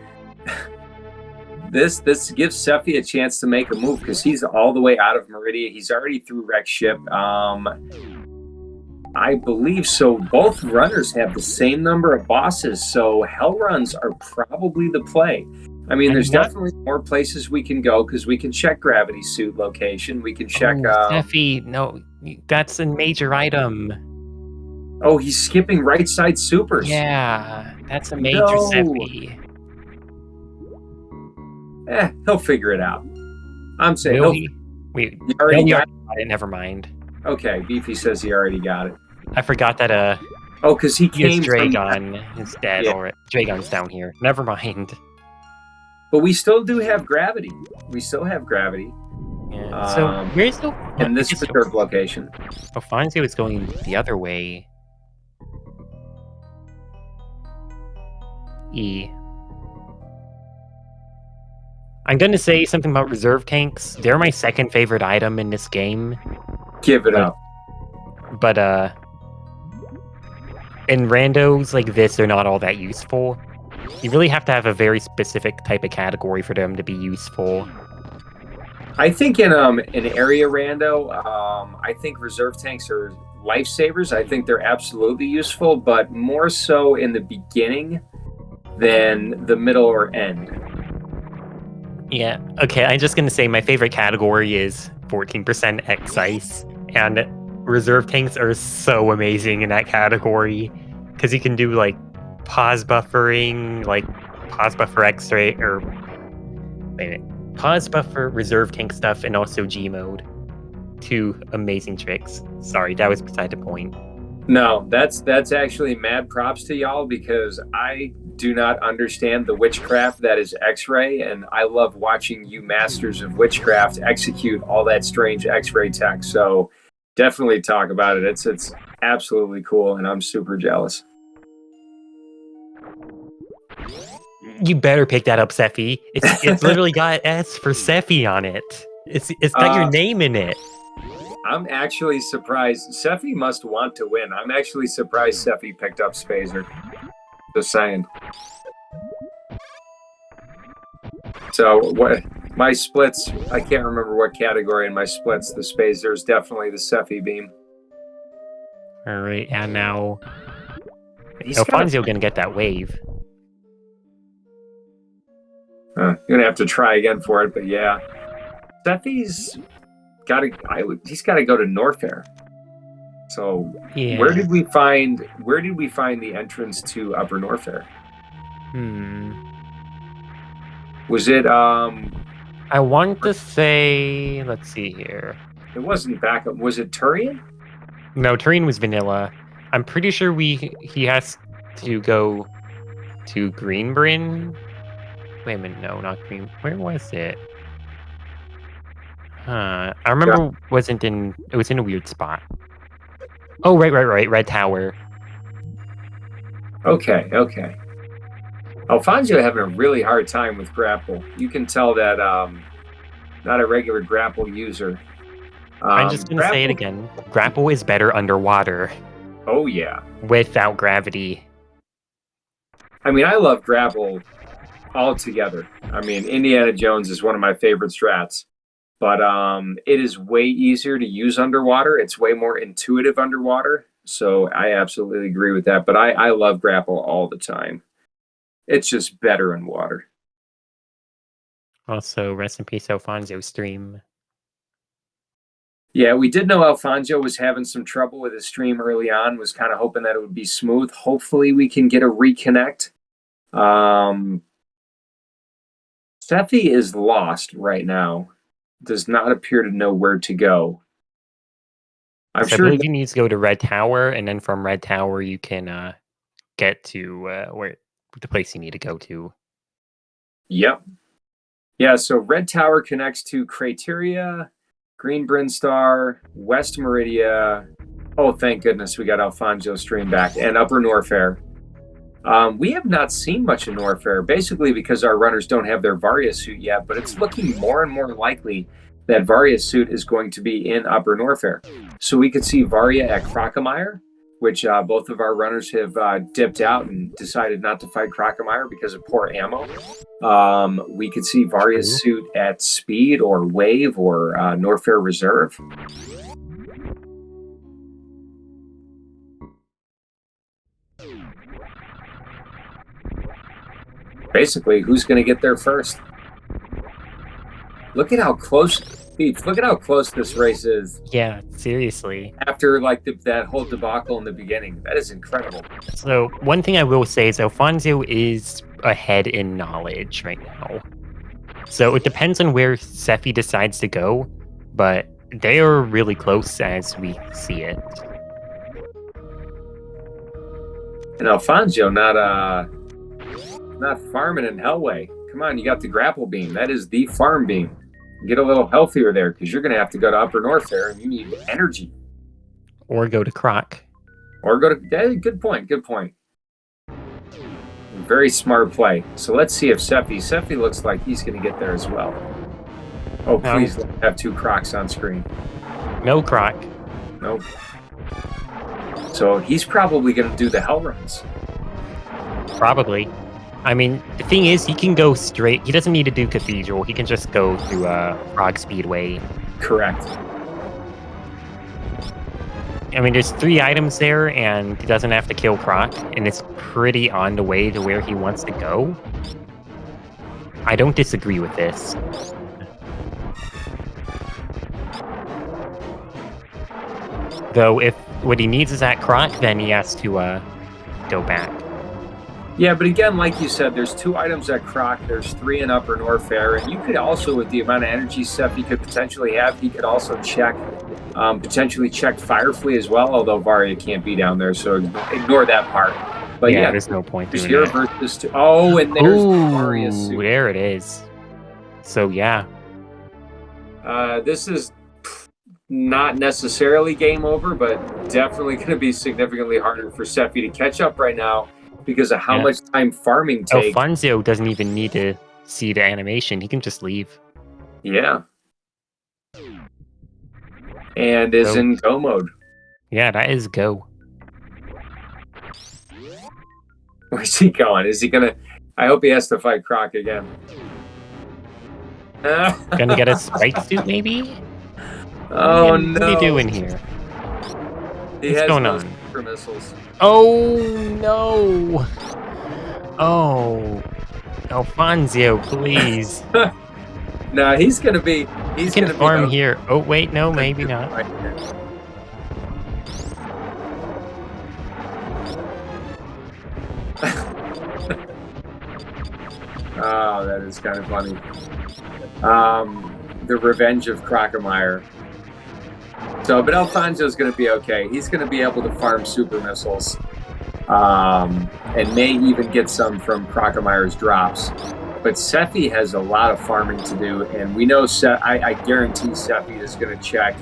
this gives Sephy a chance to make a move because he's all the way out of Meridia. He's already through Wreck Ship. I believe so. Both runners have the same number of bosses, so hell runs are probably the play. I mean, there's definitely more places we can go because we can check Gravity Suit location. We can check. Sephy, no, that's a major item. Oh, he's skipping right side supers. Yeah, that's a major Sephy. He'll figure it out. I'm saying. Wait, he already got it. Never mind. Okay, Beefy says he already got it. I forgot that. Oh, because he came. Dragon is dead already. Dragon's down here. Never mind. But we still do have gravity. We still have gravity. Yeah. So where's the in this reserve location? Elfonzyo is going the other way. I'm going to say something about reserve tanks. They're my second favorite item in this game. Give it up. But in randos like this, they're not all that useful. You really have to have a very specific type of category for them to be useful. I think in an area rando, I think reserve tanks are lifesavers. I think they're absolutely useful, but more so in the beginning than the middle or end. Yeah, okay, I'm just going to say my favorite category is 14% excise, and reserve tanks are so amazing in that category, because you can do, like, pause buffering, like, pause buffer X-ray, or wait a minute. Pause buffer, reserve tank stuff, and also G mode. 2 amazing tricks. Sorry, that was beside the point. No, that's actually mad props to y'all because I do not understand the witchcraft that is X-ray, and I love watching you masters of witchcraft execute all that strange X-ray tech. So definitely talk about it. It's absolutely cool, and I'm super jealous. You better pick that up, Sephy. It's literally got S for Sephy on it. It's got your name in it. I'm actually surprised. Sephy must want to win. I'm actually surprised Sephy picked up Spazer. Just saying. So what my splits, I can't remember what category in my splits. The Spazer is definitely the Sephy beam. All right, and now He's Elfonzyo gonna get that wave. you're gonna have to try again for it, but yeah. Sephy's he's gotta go to Norfair. So Yeah. where did we find the entrance to Upper Norfair? Was it I want to say, let's see here. It wasn't backup. Was it Turian? No, Turian was vanilla. I'm pretty sure he has to go to Greenbryn. Wait a minute, no, not Green. Where was it? I remember it was in a weird spot. Oh, right. Red Tower. Okay. Elfonzyo having a really hard time with grapple. You can tell that not a regular grapple user. I'm just gonna say it again. Grapple is better underwater. Oh yeah. Without gravity. I mean, I love grapple altogether. I mean, Indiana Jones is one of my favorite strats. But it is way easier to use underwater. It's way more intuitive underwater. So I absolutely agree with that. But I love grapple all the time. It's just better in water. Also, rest in peace, Elfonzyo stream. Yeah, we did know Elfonzyo was having some trouble with his stream early on. Was kind of hoping that it would be smooth. Hopefully we can get a reconnect. Sephy is lost right now. Does not appear to know where to go. I believe he needs to go to Red Tower, and then from Red Tower you can get to where the place you need to go to. Yep. Yeah, so Red Tower connects to Crateria, Green Brinstar, West Meridia. Oh, thank goodness we got Elfonzyo stream back, and Upper Norfair. We have not seen much of Norfair, basically because our runners don't have their Varia suit yet, but it's looking more and more likely that Varia suit is going to be in Upper Norfair. So we could see Varia at Crocomire, which both of our runners have dipped out and decided not to fight Crocomire because of poor ammo. We could see Varia's suit at Speed or Wave or Norfair Reserve. Basically, who's going to get there first? Look at how close, Beats, look at how close this race is. Yeah, seriously. After like that whole debacle in the beginning. That is incredible. So one thing I will say is Elfonzyo is ahead in knowledge right now. So it depends on where Sephy decides to go, but they are really close as we see it. And Elfonzyo not farming in Hellway. Come on, you got the grapple beam. That is the farm beam. Get a little healthier there because you're going to have to go to Upper Norfair and you need energy. Or go to Croc. Or go to... Good point. Very smart play. So let's see if Sephy looks like he's going to get there as well. Oh, please let me have 2 Crocs on screen. No Croc. Nope. So he's probably going to do the hell runs. Probably. I mean, the thing is, he can go straight. He doesn't need to do Cathedral. He can just go through Frog Speedway. Correct. I mean, there's 3 items there, and he doesn't have to kill Croc, and it's pretty on the way to where he wants to go. I don't disagree with this. Though, if what he needs is that Croc, then he has to go back. Yeah, but again, like you said, there's 2 items at Croc. There's 3 in Upper Norfair, and you could also, with the amount of energy Sephy could potentially have, he could also check, potentially check Firefly as well. Although Varia can't be down there, so ignore that part. But Yeah, yeah, there's no point there's doing here that. versus two. Oh, and there's the Varia Ooh, suit. there it is. So yeah, This is not necessarily game over, but definitely going to be significantly harder for Sephy to catch up right now because of how yeah. much time farming takes. Elfonzyo doesn't even need to see the animation. He can just leave. Yeah. And is So in go mode. yeah, that is go. Where's he going? Is he gonna? I hope he has to fight Croc again. Gonna get a spike suit, maybe? Oh Man, no! what are you doing here? He What's has going no on? super missiles. Oh no! Oh, Elfonzyo, please. No, he's gonna be. You He's can gonna be. farm here. Oh wait, no, maybe not. Oh, that is kind of funny. The Revenge of Crocomire. So, but Alfonso's going to be okay. He's going to be able to farm super missiles, and may even get some from Crocomire's drops. But Sephy has a lot of farming to do, and we know I guarantee Sephy is going to check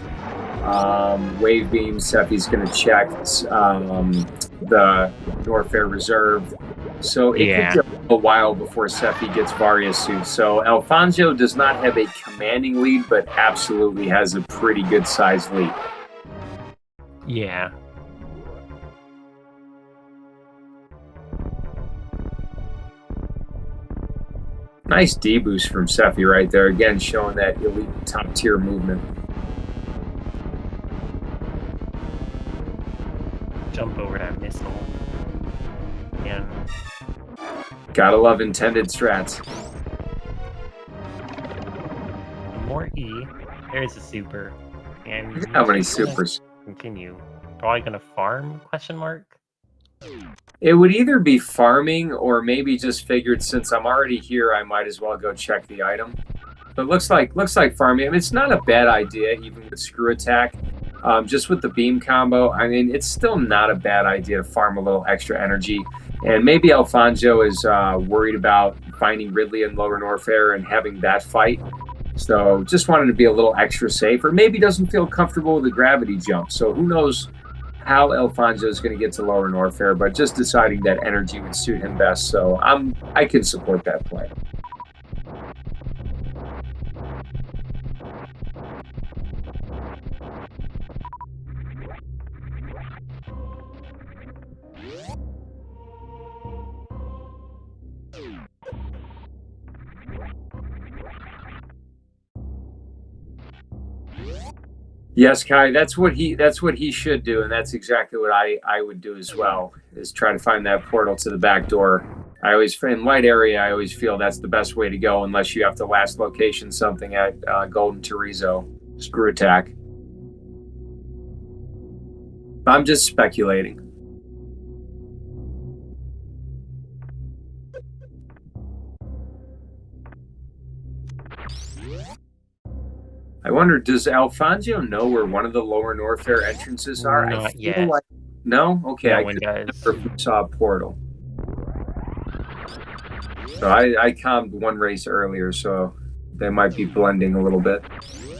Wave Beam. Sephy's going to check the Norfair Reserve. So it Yeah. could be a while before Sephy gets Varia suit. So Elfonzyo does not have a commanding lead, but absolutely has a pretty good sized lead. Yeah. Nice D boost from Sephy right there. Again, showing that elite top tier movement. Jump over that missile. Yeah. Gotta love intended strats. More E. There's a super. And How many he's gonna supers? Continue. Probably gonna farm? Question mark. It would either be farming or maybe just figured since I'm already here, I might as well go check the item. But looks like farming. I mean, it's not a bad idea, even with screw attack. Just with the beam combo, I mean, it's still not a bad idea to farm a little extra energy. And maybe Elfonzyo is worried about finding Ridley in Lower Norfair and having that fight. So just wanted to be a little extra safe, or maybe doesn't feel comfortable with the gravity jump. So who knows how Elfonzyo is going to get to Lower Norfair, but just deciding that energy would suit him best. So I can support that play. Yes, Kai, that's what he should do, and that's exactly what I would do as well, is try to find that portal to the back door. I always, in light area, I always feel that's the best way to go, unless you have to last location something at Golden Terrizzo. Screw attack. I'm just speculating. I wonder, does Elfonzyo know where one of the Lower Norfair entrances are? Not I feel yet. like no. Okay, No I one could does. remember if we saw a portal. So I calmed one race earlier, so they might be blending a little bit.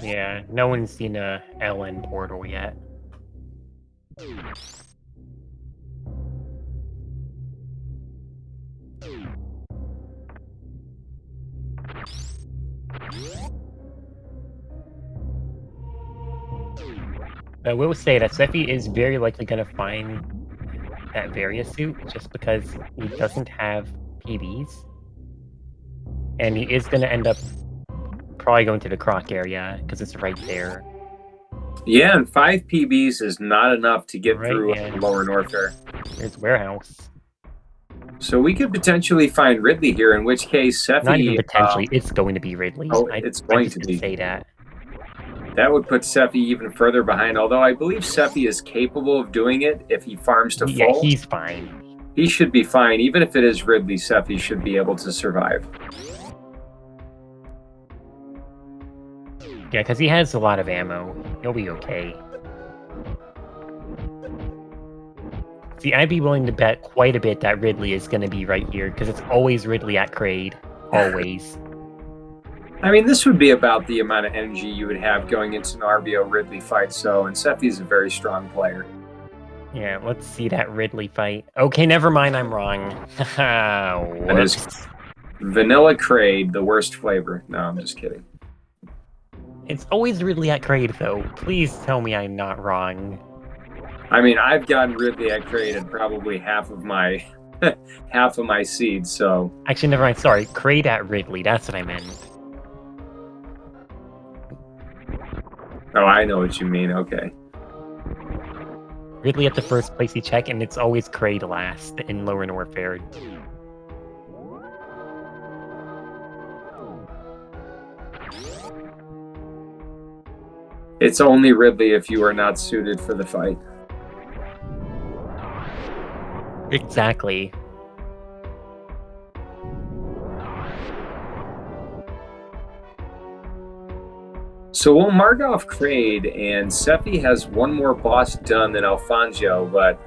Yeah, no one's seen a LN portal yet. I will say that Sephy is very likely going to find that Varia suit just because he doesn't have PBs. And he is going to end up probably going to the Croc area because it's right there. Yeah, and 5 PBs is not enough to get Right, through yeah. Lower Norfair. There's Warehouse. So we could potentially find Ridley here, in which case Sephy... Not even potentially, it's going to be Ridley. Oh, it's going to be. Say that. That would put Sephy even further behind, although I believe Sephy is capable of doing it if he farms to Yeah, full. he's fine. He should be fine. Even if it is Ridley, Sephy should be able to survive. Yeah, because he has a lot of ammo. He'll be okay. See, I'd be willing to bet quite a bit that Ridley is going to be right here, because it's always Ridley at Kraid. Always. I mean, this would be about the amount of energy you would have going into an RBO Ridley fight, so, and Sephy's a very strong player. Yeah, let's see that Ridley fight. Okay, never mind, I'm wrong. That is vanilla Kraid, the worst flavor. No, I'm just kidding. It's always Ridley at Kraid, though. Please tell me I'm not wrong. I mean, I've gotten Ridley at Kraid at probably half of my seeds, so... Actually, never mind, sorry. Kraid at Ridley, that's what I meant. Oh, I know what you mean, okay. Ridley at the first place you check, and it's always Kraid last in Lower Norfair. It's only Ridley if you are not suited for the fight. Exactly. So we'll mark off Kraid, and Sephy has one more boss done than Elfonzyo, but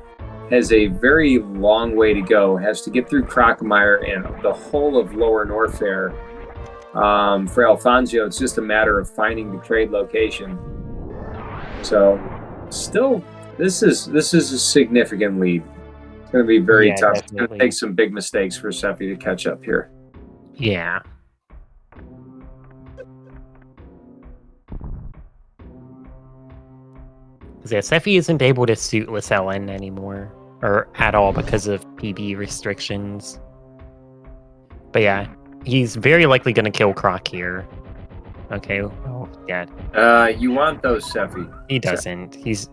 has a very long way to go. Has to get through Crocomire and the whole of Lower Norfair. For Elfonzyo, it's just a matter of finding the Kraid location. So, still, this is a significant lead. It's going to be very tough. Definitely. It's going to take some big mistakes for Sephy to catch up here. Yeah. Yeah, Sephy isn't able to suitless LN anymore, or at all because of PB restrictions. But yeah, he's very likely going to kill Croc here. Okay, oh, yeah. You want those, Sephy. He doesn't. He's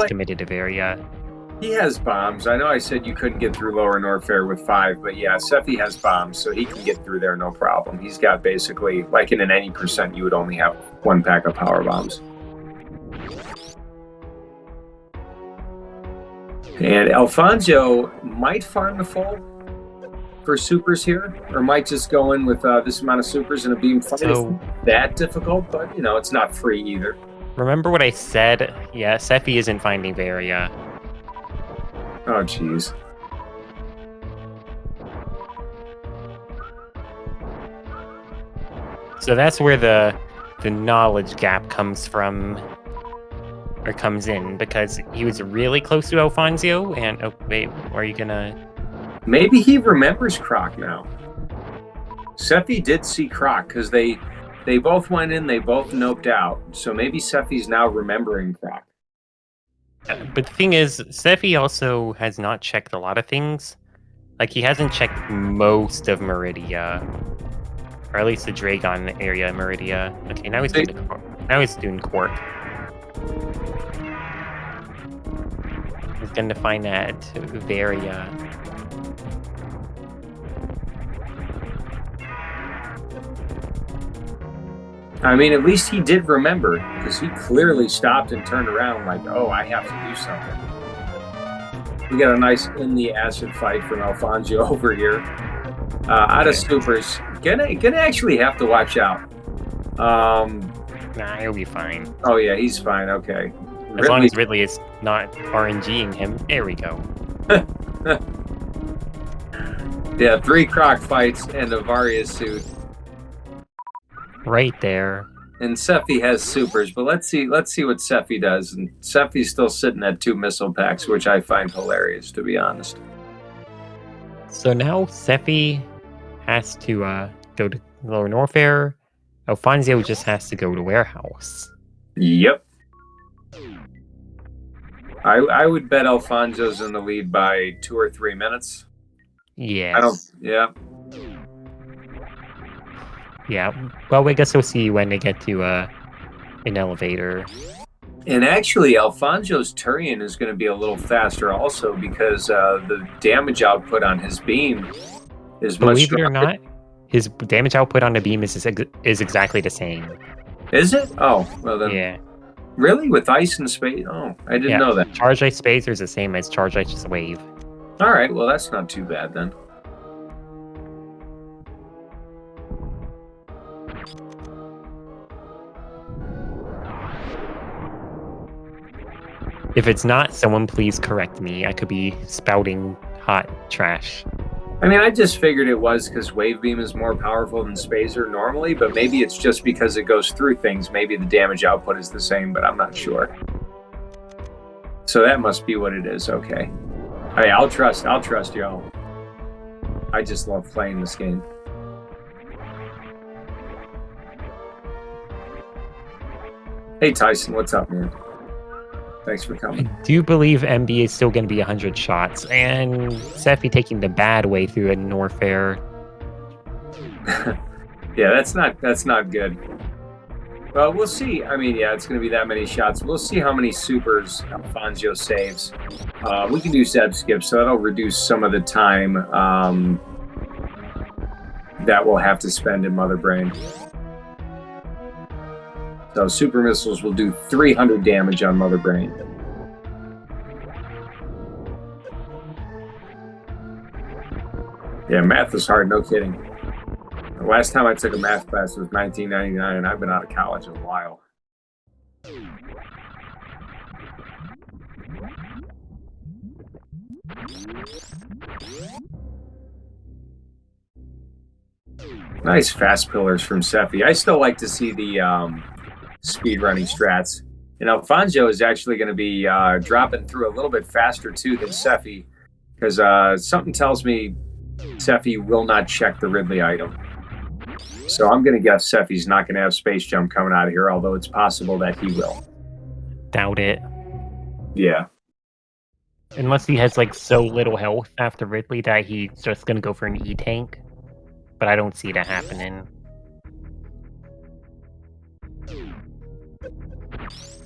committed to Varia. He has bombs. I know I said you couldn't get through Lower Norfair with 5, but yeah, Sephy has bombs, so he can get through there no problem. He's got basically, like in an any percent, you would only have 1 pack of power bombs. And Elfonzyo might farm the full for supers here, or might just go in with this amount of supers and a beam fight. So, it's that difficult, but you know, it's not free either. Remember what I said? Yeah, Sephy isn't finding Varia. Oh, jeez. So that's where the knowledge gap comes from. Or comes in, because he was really close to Elfonzyo, and oh wait, are you gonna... Maybe he remembers Croc now. Sephy did see Croc, because they both went in, they both noped out, so maybe Sephy's now remembering Croc. But the thing is, Sephy also has not checked a lot of things. Like, he hasn't checked most of Meridia. Or at least the Dragon area Meridia. Okay, now he's doing Quark. He's going to find that Varia. I mean, at least he did remember, because he clearly stopped and turned around like, oh, I have to do something. We got a nice in the acid fight from Elfonzyo over here. Out of supers. Gonna actually have to watch out. Nah, he'll be fine. Oh, yeah, he's fine. Okay. As long as Ridley is not RNGing him. There we go. Yeah, 3 Croc fights and a Varia suit. Right there. And Sephy has supers, but let's see what Sephy does. And Sephy's still sitting at 2 missile packs, which I find hilarious, to be honest. So now Sephy has to go to Lower Norfair. Elfonzyo just has to go to Warehouse. Yep. I would bet Elfonzyo's in the lead by 2 or 3 minutes. Yes. Yeah. Yeah. Well, I guess we'll see when they get to an elevator. And actually, Elfonzyo's Turian is going to be a little faster also, because the damage output on his beam is much stronger. Believe it or not, his damage output on the beam is exactly the same. Is it? Oh, well then. Yeah. Really? With ice and space? Oh, I didn't know that. Charge ice spacer is the same as charge ice wave. All right, well, that's not too bad then. If it's not, someone please correct me. I could be spouting hot trash. I mean, I just figured it was because Wave Beam is more powerful than Spazer normally, but maybe it's just because it goes through things. Maybe the damage output is the same, but I'm not sure. So that must be what it is. Okay. All right, I'll trust y'all. I just love playing this game. Hey Tyson, what's up, man? Thanks for coming. I do believe MB is still going to be 100 shots, and Sephy taking the bad way through a Norfair. Yeah, that's not good. Well, we'll see. I mean, yeah, it's going to be that many shots. We'll see how many supers Elfonzyo saves. We can do Zeb skip, so that'll reduce some of the time that we'll have to spend in Mother Brain. So super missiles will do 300 damage on Mother Brain. Yeah, math is hard, no kidding. The last time I took a math class was 1999, and I've been out of college a while. Nice fast pillars from Sephy. I still like to see the speedrunning strats. And Elfonzyo is actually going to be dropping through a little bit faster too than Sephy, because something tells me Sephy will not check the Ridley item. So I'm going to guess Sephy's not going to have space jump coming out of here, although it's possible that he will. Doubt it. Yeah. Unless he has like so little health after Ridley that he's just going to go for an E-tank. But I don't see that happening.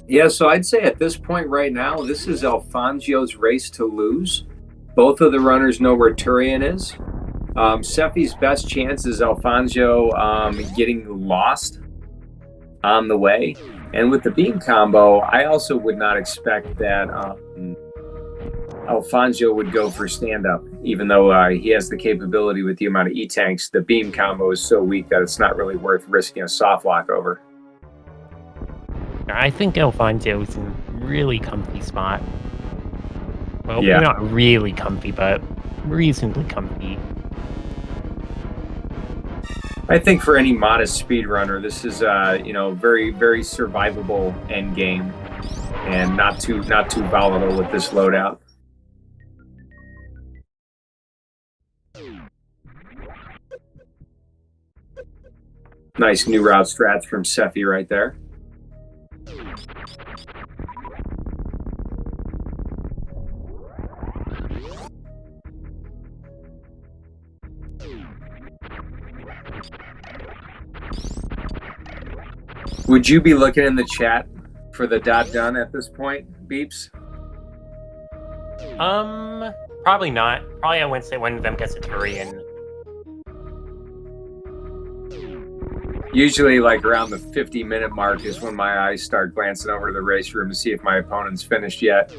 Yeah, so I'd say at this point right now, this is Elfonzyo's race to lose. Both of the runners know where Turian is. Sephy's best chance is Elfonzyo getting lost on the way. And with the beam combo, I also would not expect that Elfonzyo would go for stand-up, even though he has the capability with the amount of E-tanks. The beam combo is so weak that it's not really worth risking a soft lock over. I think Elfonzyo is in a really comfy spot. Well, Yeah. not really comfy, but reasonably comfy. I think for any modest speedrunner, this is very, very survivable end game, and not too volatile with this loadout. Nice new route strats from Sephy right there. Would you be looking in the chat for the .done at this point, Beeps? Probably not. Probably I wouldn't say one of them gets a Turian. Usually, like around the 50-minute mark is when my eyes start glancing over to the race room to see if my opponent's finished yet.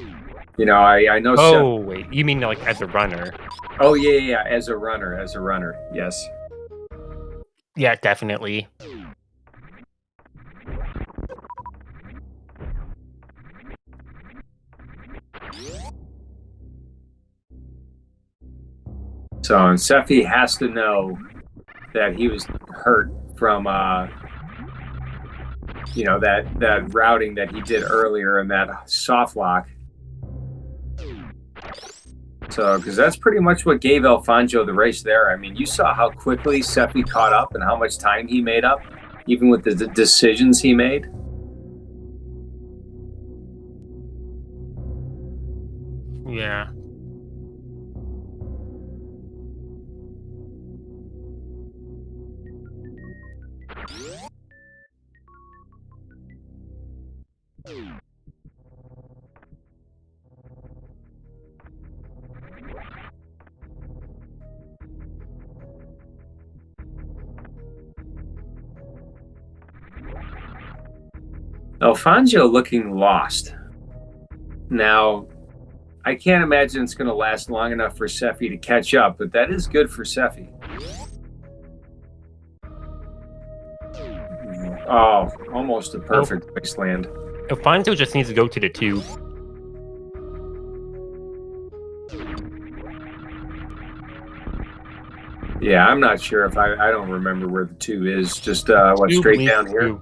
You know, I know. Oh, wait. You mean like as a runner? Oh, yeah. As a runner. Yes. Yeah, definitely. So, and Sephy has to know that he was hurt from, that routing that he did earlier in that soft lock. So, because that's pretty much what gave Elfonzyo the race there. I mean, you saw how quickly Sephy caught up and how much time he made up, even with the decisions he made. Yeah. Elfonzyo looking lost. Now, I can't imagine it's going to last long enough for Sephy to catch up, but that is good for Sephy. Oh, almost a perfect wasteland. Elfonzyo just needs to go to the tube. Yeah, I'm not sure if I don't remember where the tube is. Just what, straight down here?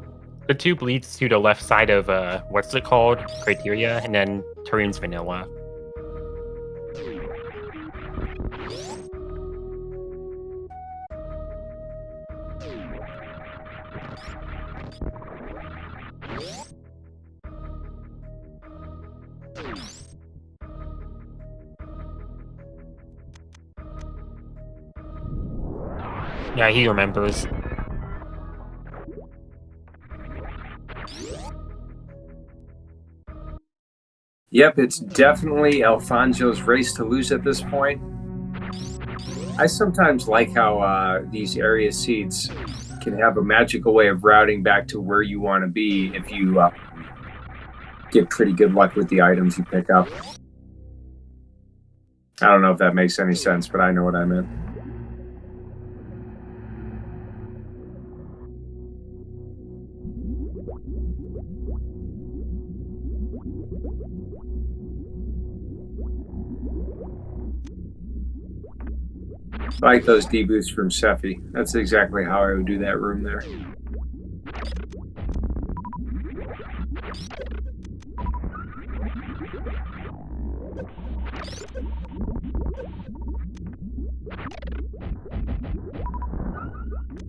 The tube leads to the left side of what's it called? Criteria, and then turns vanilla. Yeah, he remembers. Yep, it's definitely Elfonzyo's race to lose at this point. I sometimes like how these area seeds can have a magical way of routing back to where you want to be if you get pretty good luck with the items you pick up. I don't know if that makes any sense, but I know what I meant. I like those debuffs from Sephy. That's exactly how I would do that room there.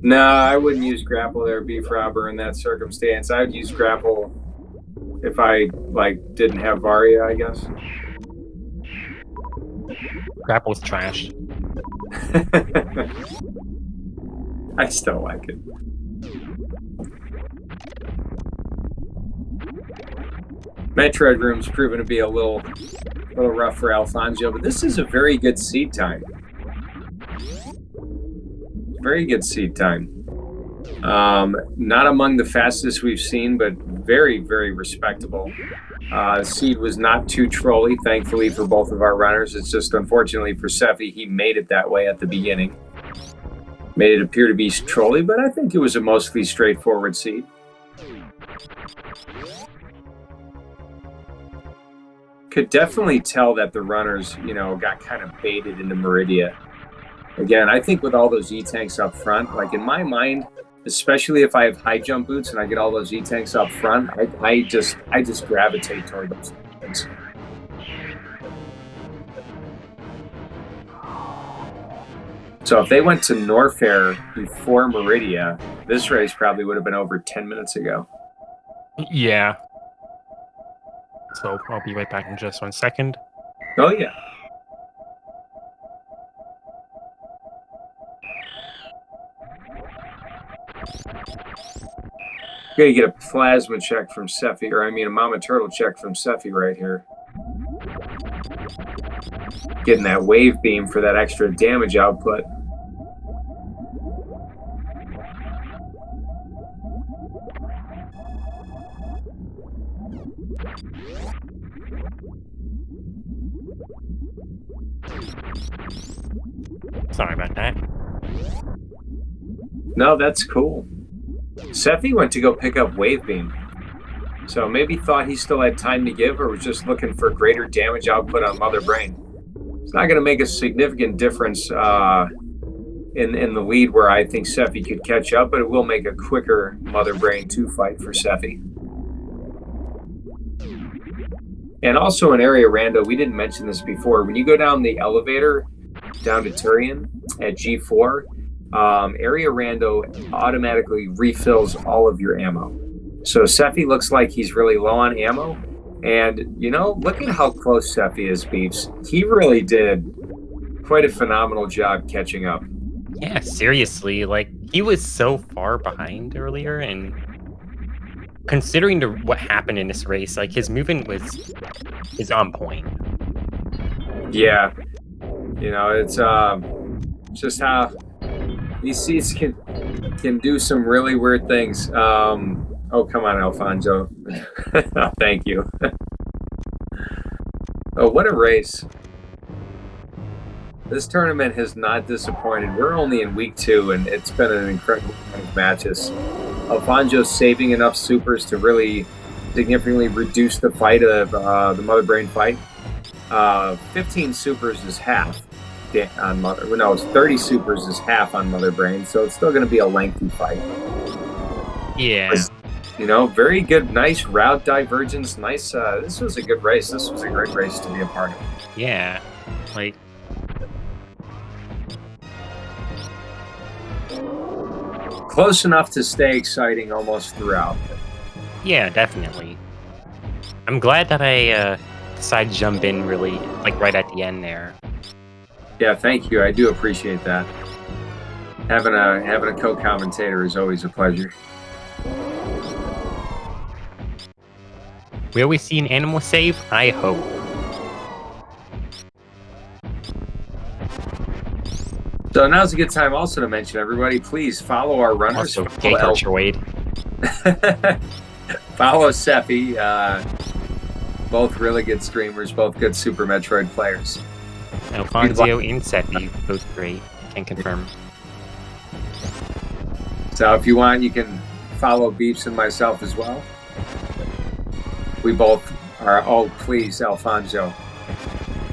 No, I wouldn't use grapple there, Beef Robber, in that circumstance. I would use grapple if I didn't have Varia, I guess. Grapple's trash. I still like it. Metroid room's proven to be a little rough for Elfonzyo, but this is a very good seed time. Very good seed time. Not among the fastest we've seen, but very, very respectable. Seed was not too trolly, thankfully, for both of our runners. It's just, unfortunately for Sephy, he made it that way at the beginning. Made it appear to be trolly, but I think it was a mostly straightforward seed. Could definitely tell that the runners, got kind of baited into Meridia. Again, I think with all those E-tanks up front, like in my mind, especially if I have high jump boots and I get all those E-tanks up front, I just gravitate toward those things. So if they went to Norfair before Meridia, this race probably would have been over 10 minutes ago. Yeah. So I'll be right back in just 1 second. Oh, yeah. Gonna get a plasma check from Sephy, or I mean a Mama Turtle check from Sephy right here. Getting that wave beam for that extra damage output. Sorry about that. No, that's cool. Sephy went to go pick up wave beam. So maybe thought he still had time to give, or was just looking for greater damage output on Mother Brain. It's not going to make a significant difference in the lead where I think Sephy could catch up, but it will make a quicker Mother Brain 2 fight for Sephy. And also in Area Rando, we didn't mention this before, when you go down the elevator down to Turian at G4, Area Rando automatically refills all of your ammo. So Sephy looks like he's really low on ammo. And, look at how close Sephy is, Beeps. He really did quite a phenomenal job catching up. Yeah, seriously. He was so far behind earlier, and considering what happened in this race, his movement is on point. Yeah. It's just how these seats can do some really weird things. Oh, come on, Elfonzyo. Thank you. Oh, what a race. This tournament has not disappointed. We're only in week 2, and it's been an incredible run of matches. Elfonzyo saving enough supers to really significantly reduce the fight of the Mother Brain fight. 15 supers is half on Mother. No, it's 30 supers is half on Mother Brain, so it's still going to be a lengthy fight. Yeah. You know, very good, nice route divergence. Nice. This was a good race. This was a great race to be a part of. Yeah. Like, close enough to stay exciting almost throughout. yeah, definitely. I'm glad that I decided to jump in really, like, right at the end there. Yeah, thank you. I do appreciate that. Having a co-commentator is always a pleasure. Will we see an animal save? I hope. So now's a good time also to mention, everybody, please follow our runners. Also, gank Metroid. Follow Sephy. Both really good streamers, both good Super Metroid players. Elfonzyo and Sephy, both great. Can confirm. So if you want, you can follow Beeps and myself as well. We both are. Oh, please, Elfonzyo.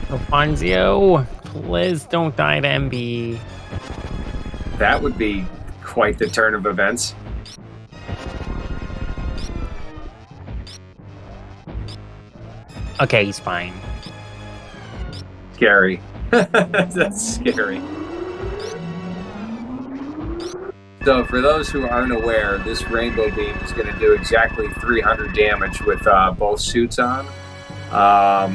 Elfonzyo, please don't die to MB. That would be quite the turn of events. Okay, he's fine. Scary. That's scary. So for those who aren't aware, this rainbow beam is going to do exactly 300 damage with both suits on.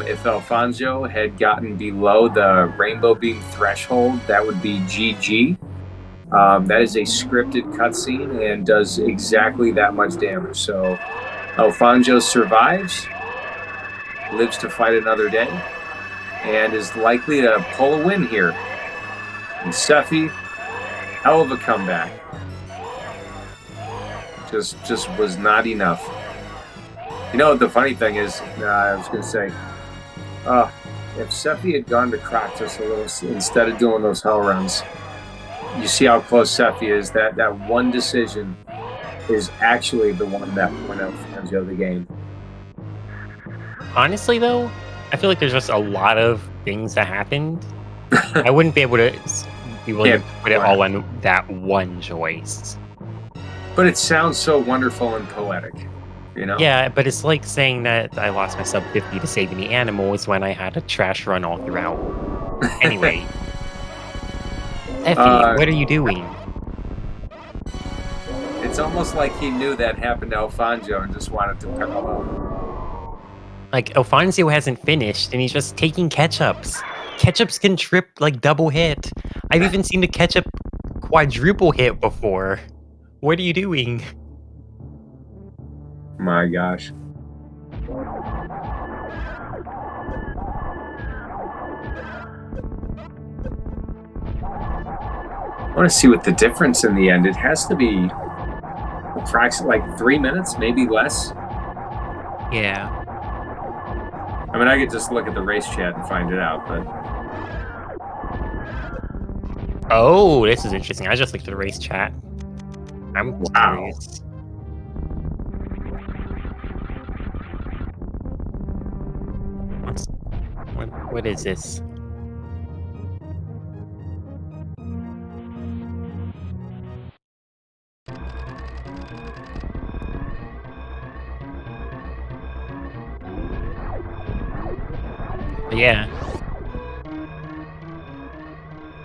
If Elfonzyo had gotten below the rainbow beam threshold, that would be GG. That is a scripted cutscene and does exactly that much damage. So Elfonzyo survives, lives to fight another day, and is likely to pull a win here. And Sephy, hell of a comeback. Just was not enough. You know, the funny thing is, I was going to say, if Sephy had gone to crack just a little instead of doing those hell runs, you see how close Sephy is. That one decision is actually the one that won Elfonzyo the game. Honestly, though, I feel like there's just a lot of things that happened. I wouldn't be able to be willing to put it all on that one choice. But it sounds so wonderful and poetic, you know? Yeah, but it's like saying that I lost my sub 50 to saving the animals when I had a trash run all throughout. Anyway. Sephy, what are you doing? It's almost like he knew that happened to Elfonzyo and just wanted to parallel. Like, Elfonzyo hasn't finished, and he's just taking ketchups. Ketchups can trip, like, double hit. I've even seen the ketchup quadruple hit before. What are you doing? My gosh. I want to see what the difference in the end. It has to be approximately like 3 minutes, maybe less. Yeah. I mean, I could just look at the race chat and find it out, but... Oh, this is interesting. I just looked at the race chat. I'm curious. What is this? Yeah.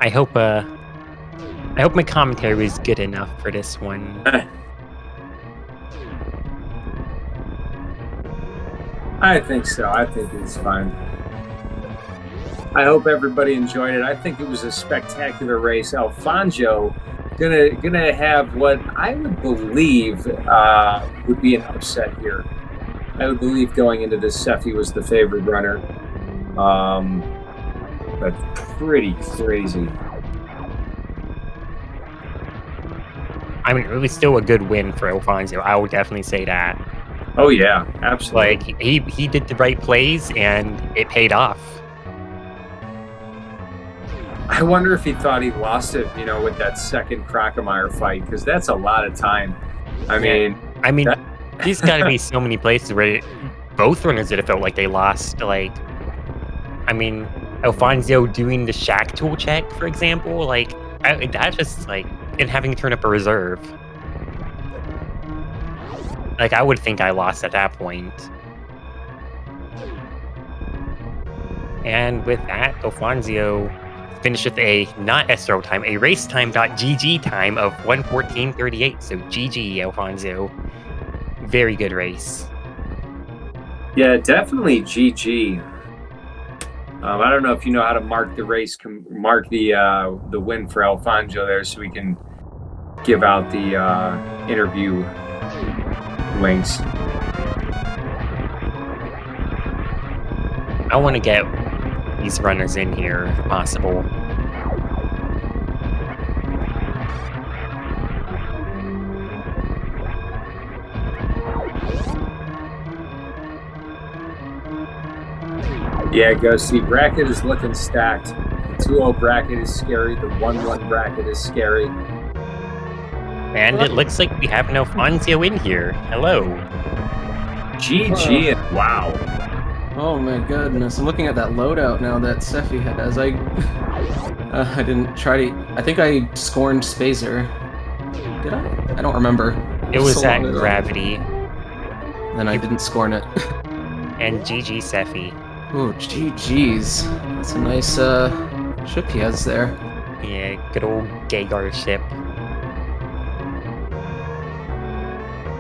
I hope my commentary was good enough for this one. I think so. I think it's fine. I hope everybody enjoyed it. I think it was a spectacular race. Elfonzyo gonna have what I would believe would be an upset here. I would believe going into this, Sephy was the favored runner. But pretty crazy. I mean, it was still a good win for Elfonzyo. I would definitely say that. Oh yeah, absolutely. Like he did the right plays and it paid off. I wonder if he thought he lost it, with that second Crocomire fight, because that's a lot of time. I Yeah, mean, I mean, that. there's got to be so many places where both runners did it felt like they lost. Like, I mean, Elfonzyo doing the Shack tool check, for example, like that's just like and having to turn up a reserve. Like, I would think I lost at that point. And with that, Elfonzyo finished with a not SRO time, a race time.gg time of 1:14:38. So GG, Elfonzyo. Very good race. Yeah, definitely GG. I don't know if you know how to mark the race, mark the win for Elfonzyo there, so we can give out the interview links. I want to get these runners in here if possible. Yeah, Ghosty, bracket is looking stacked. The 2-0 bracket is scary. The 1-1 bracket is scary. And it looks like we have an Elfonzyo in here. Hello. GG and wow. Oh my goodness, I'm looking at that loadout now that Sephy has. I didn't try to... I think I scorned Spazer. Did I? I don't remember. It was so at long ago. Gravity. Then I didn't scorn it. And GG Sephy. Oh, GG's. That's a nice ship he has there. Yeah, good old Gagar ship.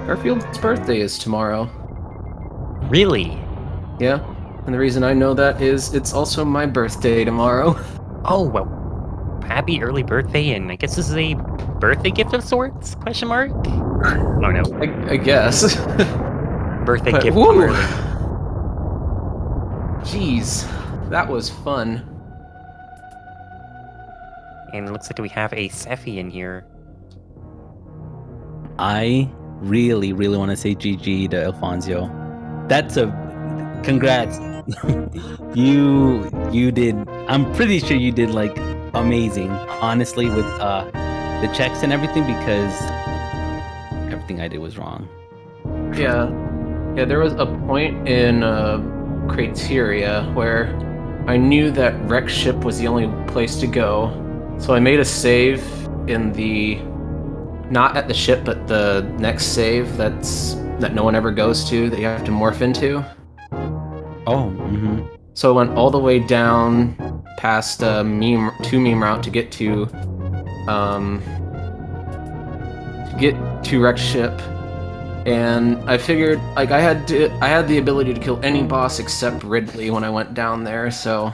Garfield's birthday is tomorrow. Really? Yeah, and the reason I know that is it's also my birthday tomorrow. Oh, well, happy early birthday, and I guess this is a birthday gift of sorts? Question mark? Oh no, I guess. birthday But gift woo! too early. Jeez, that was fun. And it looks like we have a Sephy in here. I really, really want to say GG to Elfonzyo. That's a congrats. you did. I'm pretty sure you did like amazing. Honestly, with the checks and everything, because everything I did was wrong. Yeah, there was a point in Criteria where I knew that wreck ship was the only place to go, so I made a save in the not at the ship, but the next save that no one ever goes to that you have to morph into. Oh, So I went all the way down past meme route to get to wreck ship. And I figured, like, I had the ability to kill any boss except Ridley when I went down there, so...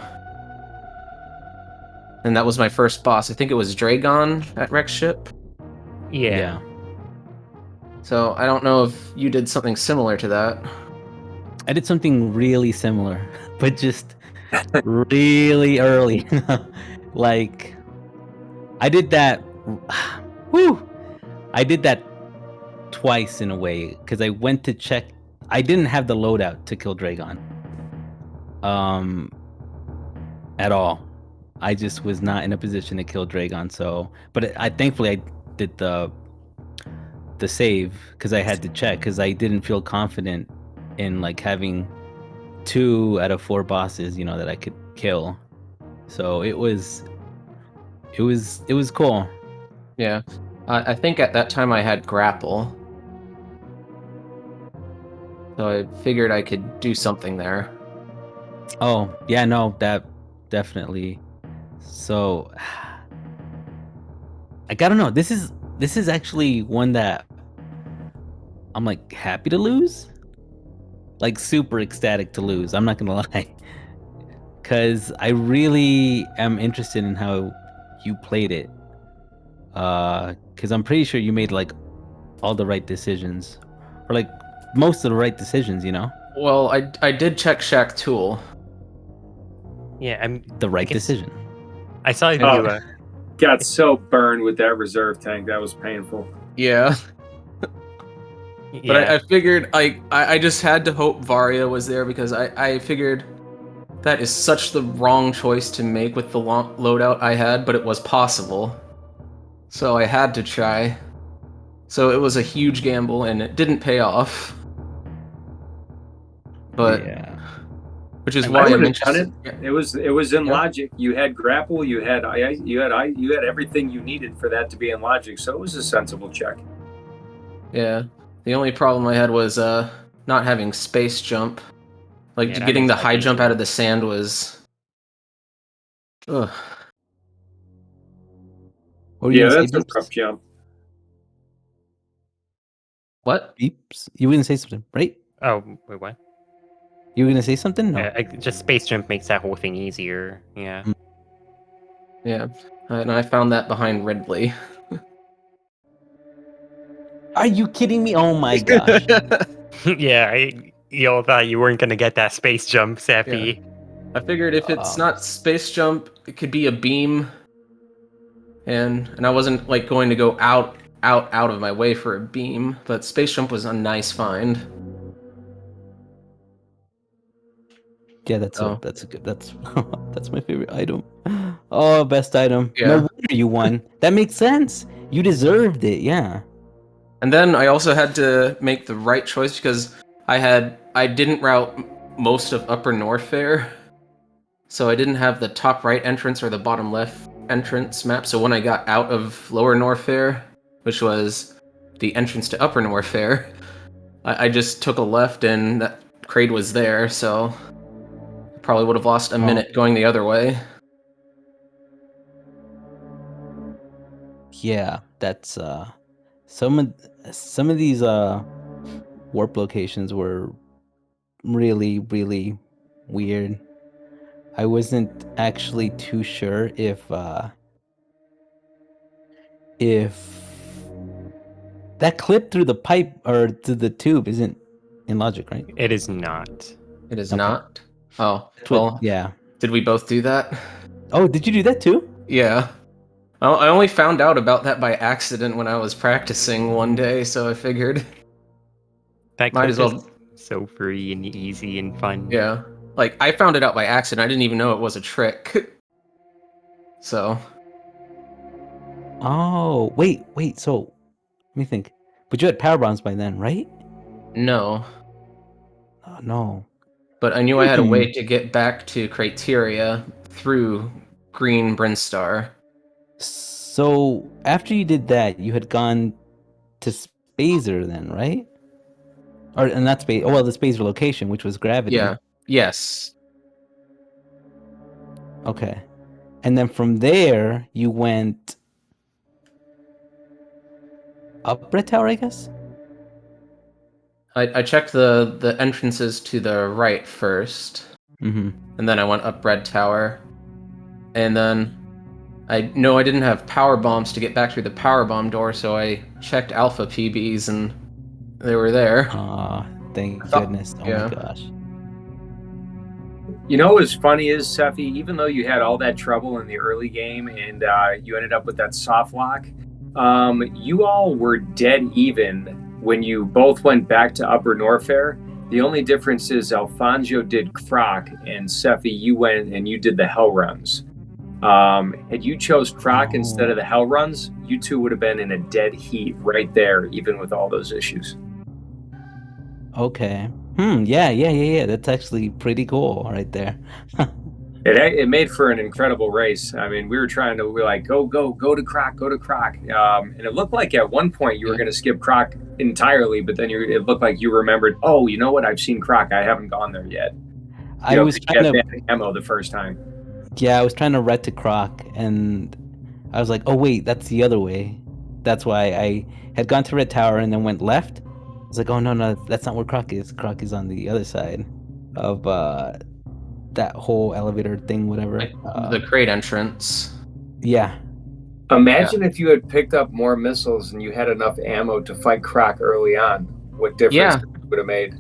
And that was my first boss. I think it was Dragon at Wreck Ship. Yeah. So I don't know if you did something similar to that. I did something really similar, but just really early. Like, I did that. Woo! I did that twice in a way, because I went to check. I didn't have the loadout to kill Dragon. At all. I just was not in a position to kill Dragon. So, but I thankfully I did the save because I had to check, because I didn't feel confident in like having 2 out of 4 bosses, that I could kill. So it was cool. Yeah. I think at that time I had grapple. So I figured I could do something there. Oh, yeah, no, that definitely. So I gotta know. This is actually one that I'm like happy to lose. Like super ecstatic to lose. I'm not gonna lie. Cause I really am interested in how you played it. Cause I'm pretty sure you made like all the right decisions. Or like most of the right decisions, Well, I did check Shack Tool. Yeah, The right decision. I saw you. Oh. Got so burned with that reserve tank. That was painful. Yeah. But Yeah. I figured I just had to hope Varia was there because I figured that is such the wrong choice to make with the loadout I had, but it was possible. So I had to try. So it was a huge gamble and it didn't pay off. But Yeah. which is I why I I'm would have done interested. it. It was in Yeah. logic. You had grapple, you had you had everything you needed for that to be in logic. So it was a sensible check. Yeah. The only problem I had was not having space jump. Like Yeah, that getting makes the life high jump out easier. of the sand was. Ugh. What were you Yeah, gonna say, that's a rough Beeps? jump. What? Beeps? You were gonna say something, right? Oh, wait, what? You were gonna say something? No. Just space jump makes that whole thing easier. Yeah. Yeah. And I found that behind Ridley. Are you kidding me? Oh my gosh. Yeah, you all thought you weren't gonna get that space jump, Sephy. I figured if it's not space jump, it could be a beam. And I wasn't like going to go out of my way for a beam, but space jump was a nice find. Yeah, that's Oh. that's a good. That's that's my favorite item. Oh, best item. Yeah. No wonder you won. That makes sense. You deserved it. Yeah. And then I also had to make the right choice because I didn't route most of Upper Norfair, so I didn't have the top right entrance or the bottom left entrance map. So when I got out of Lower Norfair, which was the entrance to Upper Norfair, I just took a left and that Kraid was there, so I probably would have lost a minute going the other way. Yeah, that's some of these warp locations were really weird. I wasn't actually too sure if that clip through the pipe or through the tube isn't in logic, right? It is not. It is Okay. not. Oh, That's what- well, yeah. did we both do that? Oh, did you do that too? Yeah. I only found out about that by accident when I was practicing one day, so I figured That might clip as well. is so free and easy and fun. Yeah. Like, I found it out by accident. I didn't even know it was a trick. So, Oh, wait. So, let me think. But you had power bombs by then, right? no. Oh, no. But I knew I had a way to get back to Criteria through Green Brinstar. So, after you did that, you had gone to Spazer then, right? Or and not Space. Oh, well, the Spazer location, which was gravity. Yeah. Yes. Okay. And then from there, you went up Red Tower, I guess? I checked the entrances to the right first, Mm-hmm. and then I went up Red Tower. And then I didn't have power bombs to get back through the power bomb door, so I checked Alpha PBs and they were there. Aw, thank thought- goodness. Oh yeah. my gosh. You know what's funny is, Sephy, even though you had all that trouble in the early game and you ended up with that soft lock, you all were dead even when you both went back to Upper Norfair. The only difference is Elfonzyo did Croc and Sephy, you went and you did the Hell Runs. Had you chose Croc instead of the Hell Runs, you two would have been in a dead heat right there, even with all those issues. Okay. Yeah. That's actually pretty cool right there. It made for an incredible race. I mean, we were like, go to Croc. And it looked like at one point you were going to skip Croc entirely, but then it looked like you remembered, oh, you know what? I've seen Croc. I haven't gone there yet. I was trying to ammo the first time. Yeah, I was trying to ret to Croc, and I was like, oh wait, that's the other way. That's why I had gone to Red Tower and then went left. I was like, oh no, that's not where Croc is. Croc is on the other side of that whole elevator thing, whatever. Like, the crate entrance. Yeah. Imagine if you had picked up more missiles and you had enough ammo to fight Croc early on. What difference it would have made?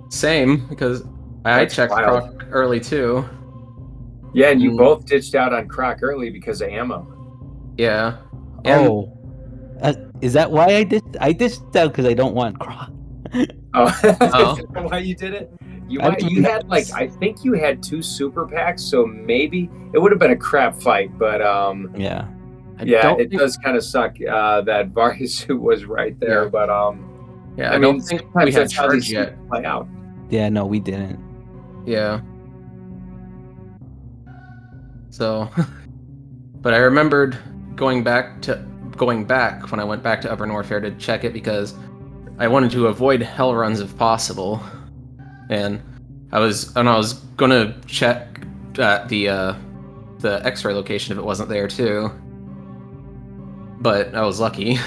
Same, because I That's checked wild. Croc early too. Yeah, and you both ditched out on Croc early because of ammo. Yeah. And Oh. Is that why I did? I dished out because I don't want Croc. Oh, Oh. is that why you did it? You I might. don't You know. had like I think you had 2 super packs, so maybe it would have been a crap fight. But Yeah. yeah, don't it think, does kind of suck that Varyasu was right there. Yeah. But Yeah, I I mean, don't think sometimes we had that's how these charge yet. things play out. Yeah, no, we didn't. Yeah. So, but I remembered going back when I went back to Upper Norfair to check it because I wanted to avoid hell runs if possible, and I was gonna check the X-ray location if it wasn't there too. But I was lucky,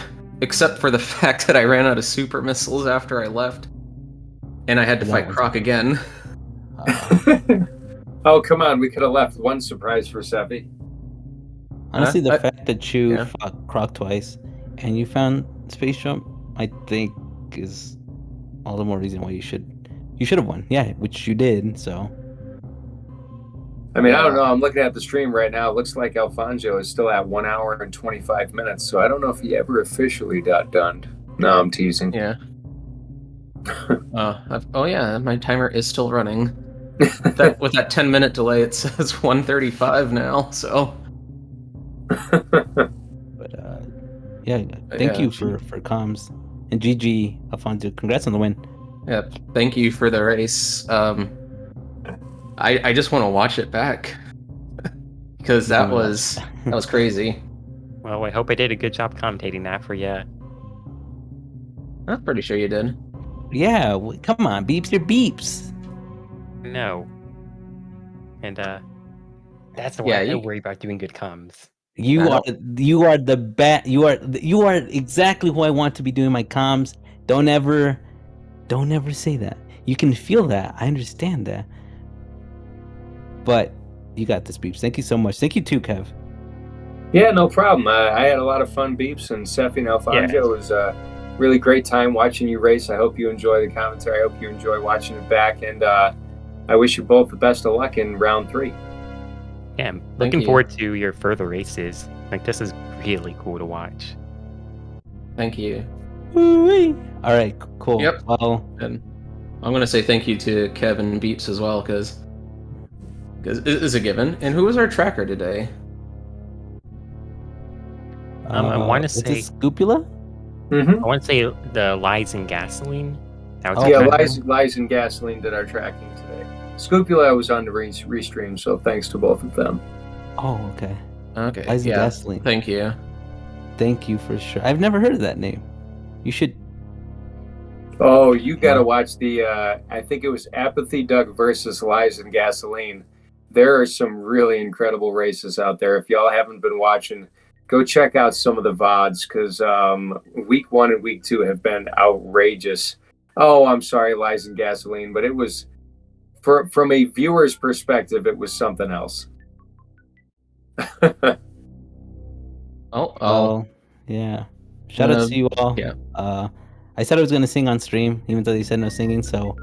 except for the fact that I ran out of super missiles after I left, and I had to That fight was- Croc again. Oh, come on. We could have left one surprise for Sephy. Honestly, the I- fact that you yeah. fought Croc twice and you found Space Jump, I think, is all the more reason why you should have won. Yeah, which you did. So I mean, I Yeah. don't know. I'm looking at the stream right now. It looks like Elfonzyo is still at 1 hour and 25 minutes. So I don't know if he ever officially got done. No, I'm teasing. Yeah. Oh yeah, my timer is still running. With that 10-minute delay, it says 1:35 now. So but yeah, thank Yeah. you for comms. And GG Alfonso, congrats on the win. yeah, thank you for the race. I just want to watch it back because that was crazy. Well, I hope I did a good job commentating that for you. I'm pretty sure you did. Yeah, come on, beeps your beeps. No. And that's why Yeah, I you- worry about doing good comms. You I are the bat. You are exactly who I want to be doing my comms. Don't ever say that. You can feel that. I understand that. But you got this, beeps. Thank you so much. Thank you too, Kev. Yeah, no problem. I had a lot of fun beeps, and Sephy and Elfonzyo. Yeah. It was a really great time watching you race. I hope you enjoy the commentary. I hope you enjoy watching it back, and I wish you both the best of luck in round 3. Yeah, I'm Thank looking you. forward to your further races. Like, this is really cool to watch. Thank you. Woo-wee. All right, cool. Yep. Well, And I'm gonna say thank you to Kevin and Beeps as well because it is a given. And who was our tracker today? I wanna was say- it Scupula? Mm-hmm. I want to say the lies in gasoline. That was Oh, Yeah, okay. Lies and Gasoline did our tracking today. Scupula was on the restream, so thanks to both of them. Oh, okay. Okay. Lies and yeah. Gasoline. Thank you. Thank you for sure. I've never heard of that name. You should. Oh, you got to watch the, I think it was Apathy Duck versus Lies and Gasoline. There are some really incredible races out there. If y'all haven't been watching, go check out some of the VODs because week 1 and week 2 have been outrageous. Oh, I'm sorry, Lies and Gasoline, but it was, from a viewer's perspective, it was something else. Oh, Well, yeah. Shout out to you all. yeah. I said I was gonna sing on stream, even though they said no singing. So,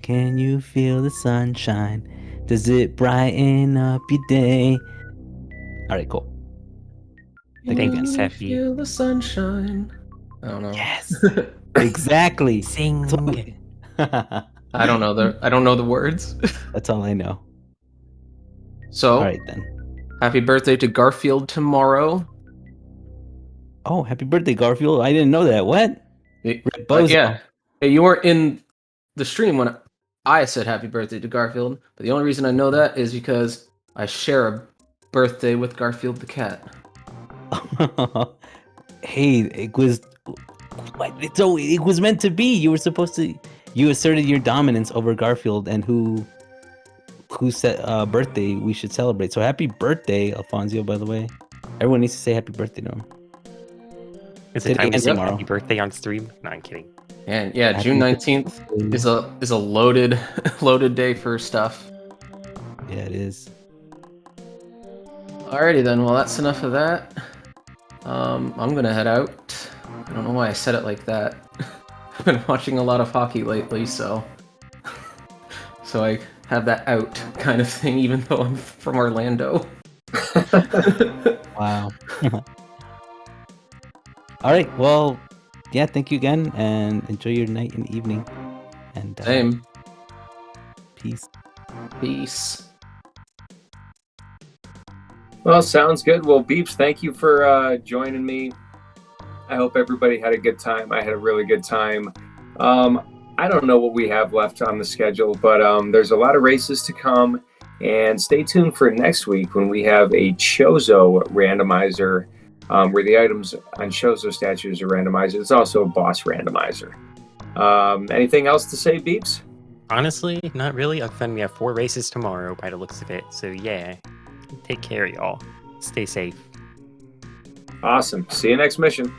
can you feel the sunshine? Does it brighten up your day? All right, cool. Thank you again, Sephy. Feel the sunshine. I don't know. Yes, exactly. Sing. I don't know the words. That's all I know. So, All right then. happy birthday to Garfield tomorrow. Oh, happy birthday, Garfield! I didn't know that. What? Bozo. Yeah. Hey, you weren't in the stream when I said happy birthday to Garfield, but the only reason I know that is because I share a birthday with Garfield the cat. Hey, it was. So it was meant to be. You were supposed to. You asserted your dominance over Garfield and who said birthday we should celebrate. So happy birthday, Alfonzyo. By the way, everyone needs to say happy birthday to him. Is it time to sing Yep. happy birthday on stream? No, I'm kidding. And yeah, Happy June 19th is a loaded day for stuff. Yeah, it is. Alrighty then, well that's enough of that. I'm gonna head out. I don't know why I said it like that. I've been watching a lot of hockey lately, so I have that out kind of thing, even though I'm from Orlando. Wow. All right. Well, yeah. Thank you again, and enjoy your night and evening. And Same. peace. Peace. Well, sounds good. Well, Beeps, thank you for joining me. I hope everybody had a good time. I had a really good time. I don't know what we have left on the schedule, but there's a lot of races to come. And stay tuned for next week when we have a Chozo randomizer, where the items on Chozo statues are randomized. It's also a boss randomizer. Anything else to say, Beeps? Honestly, not really. Other than we have 4 races tomorrow by the looks of it. So yeah, take care, y'all. Stay safe. Awesome. See you next mission.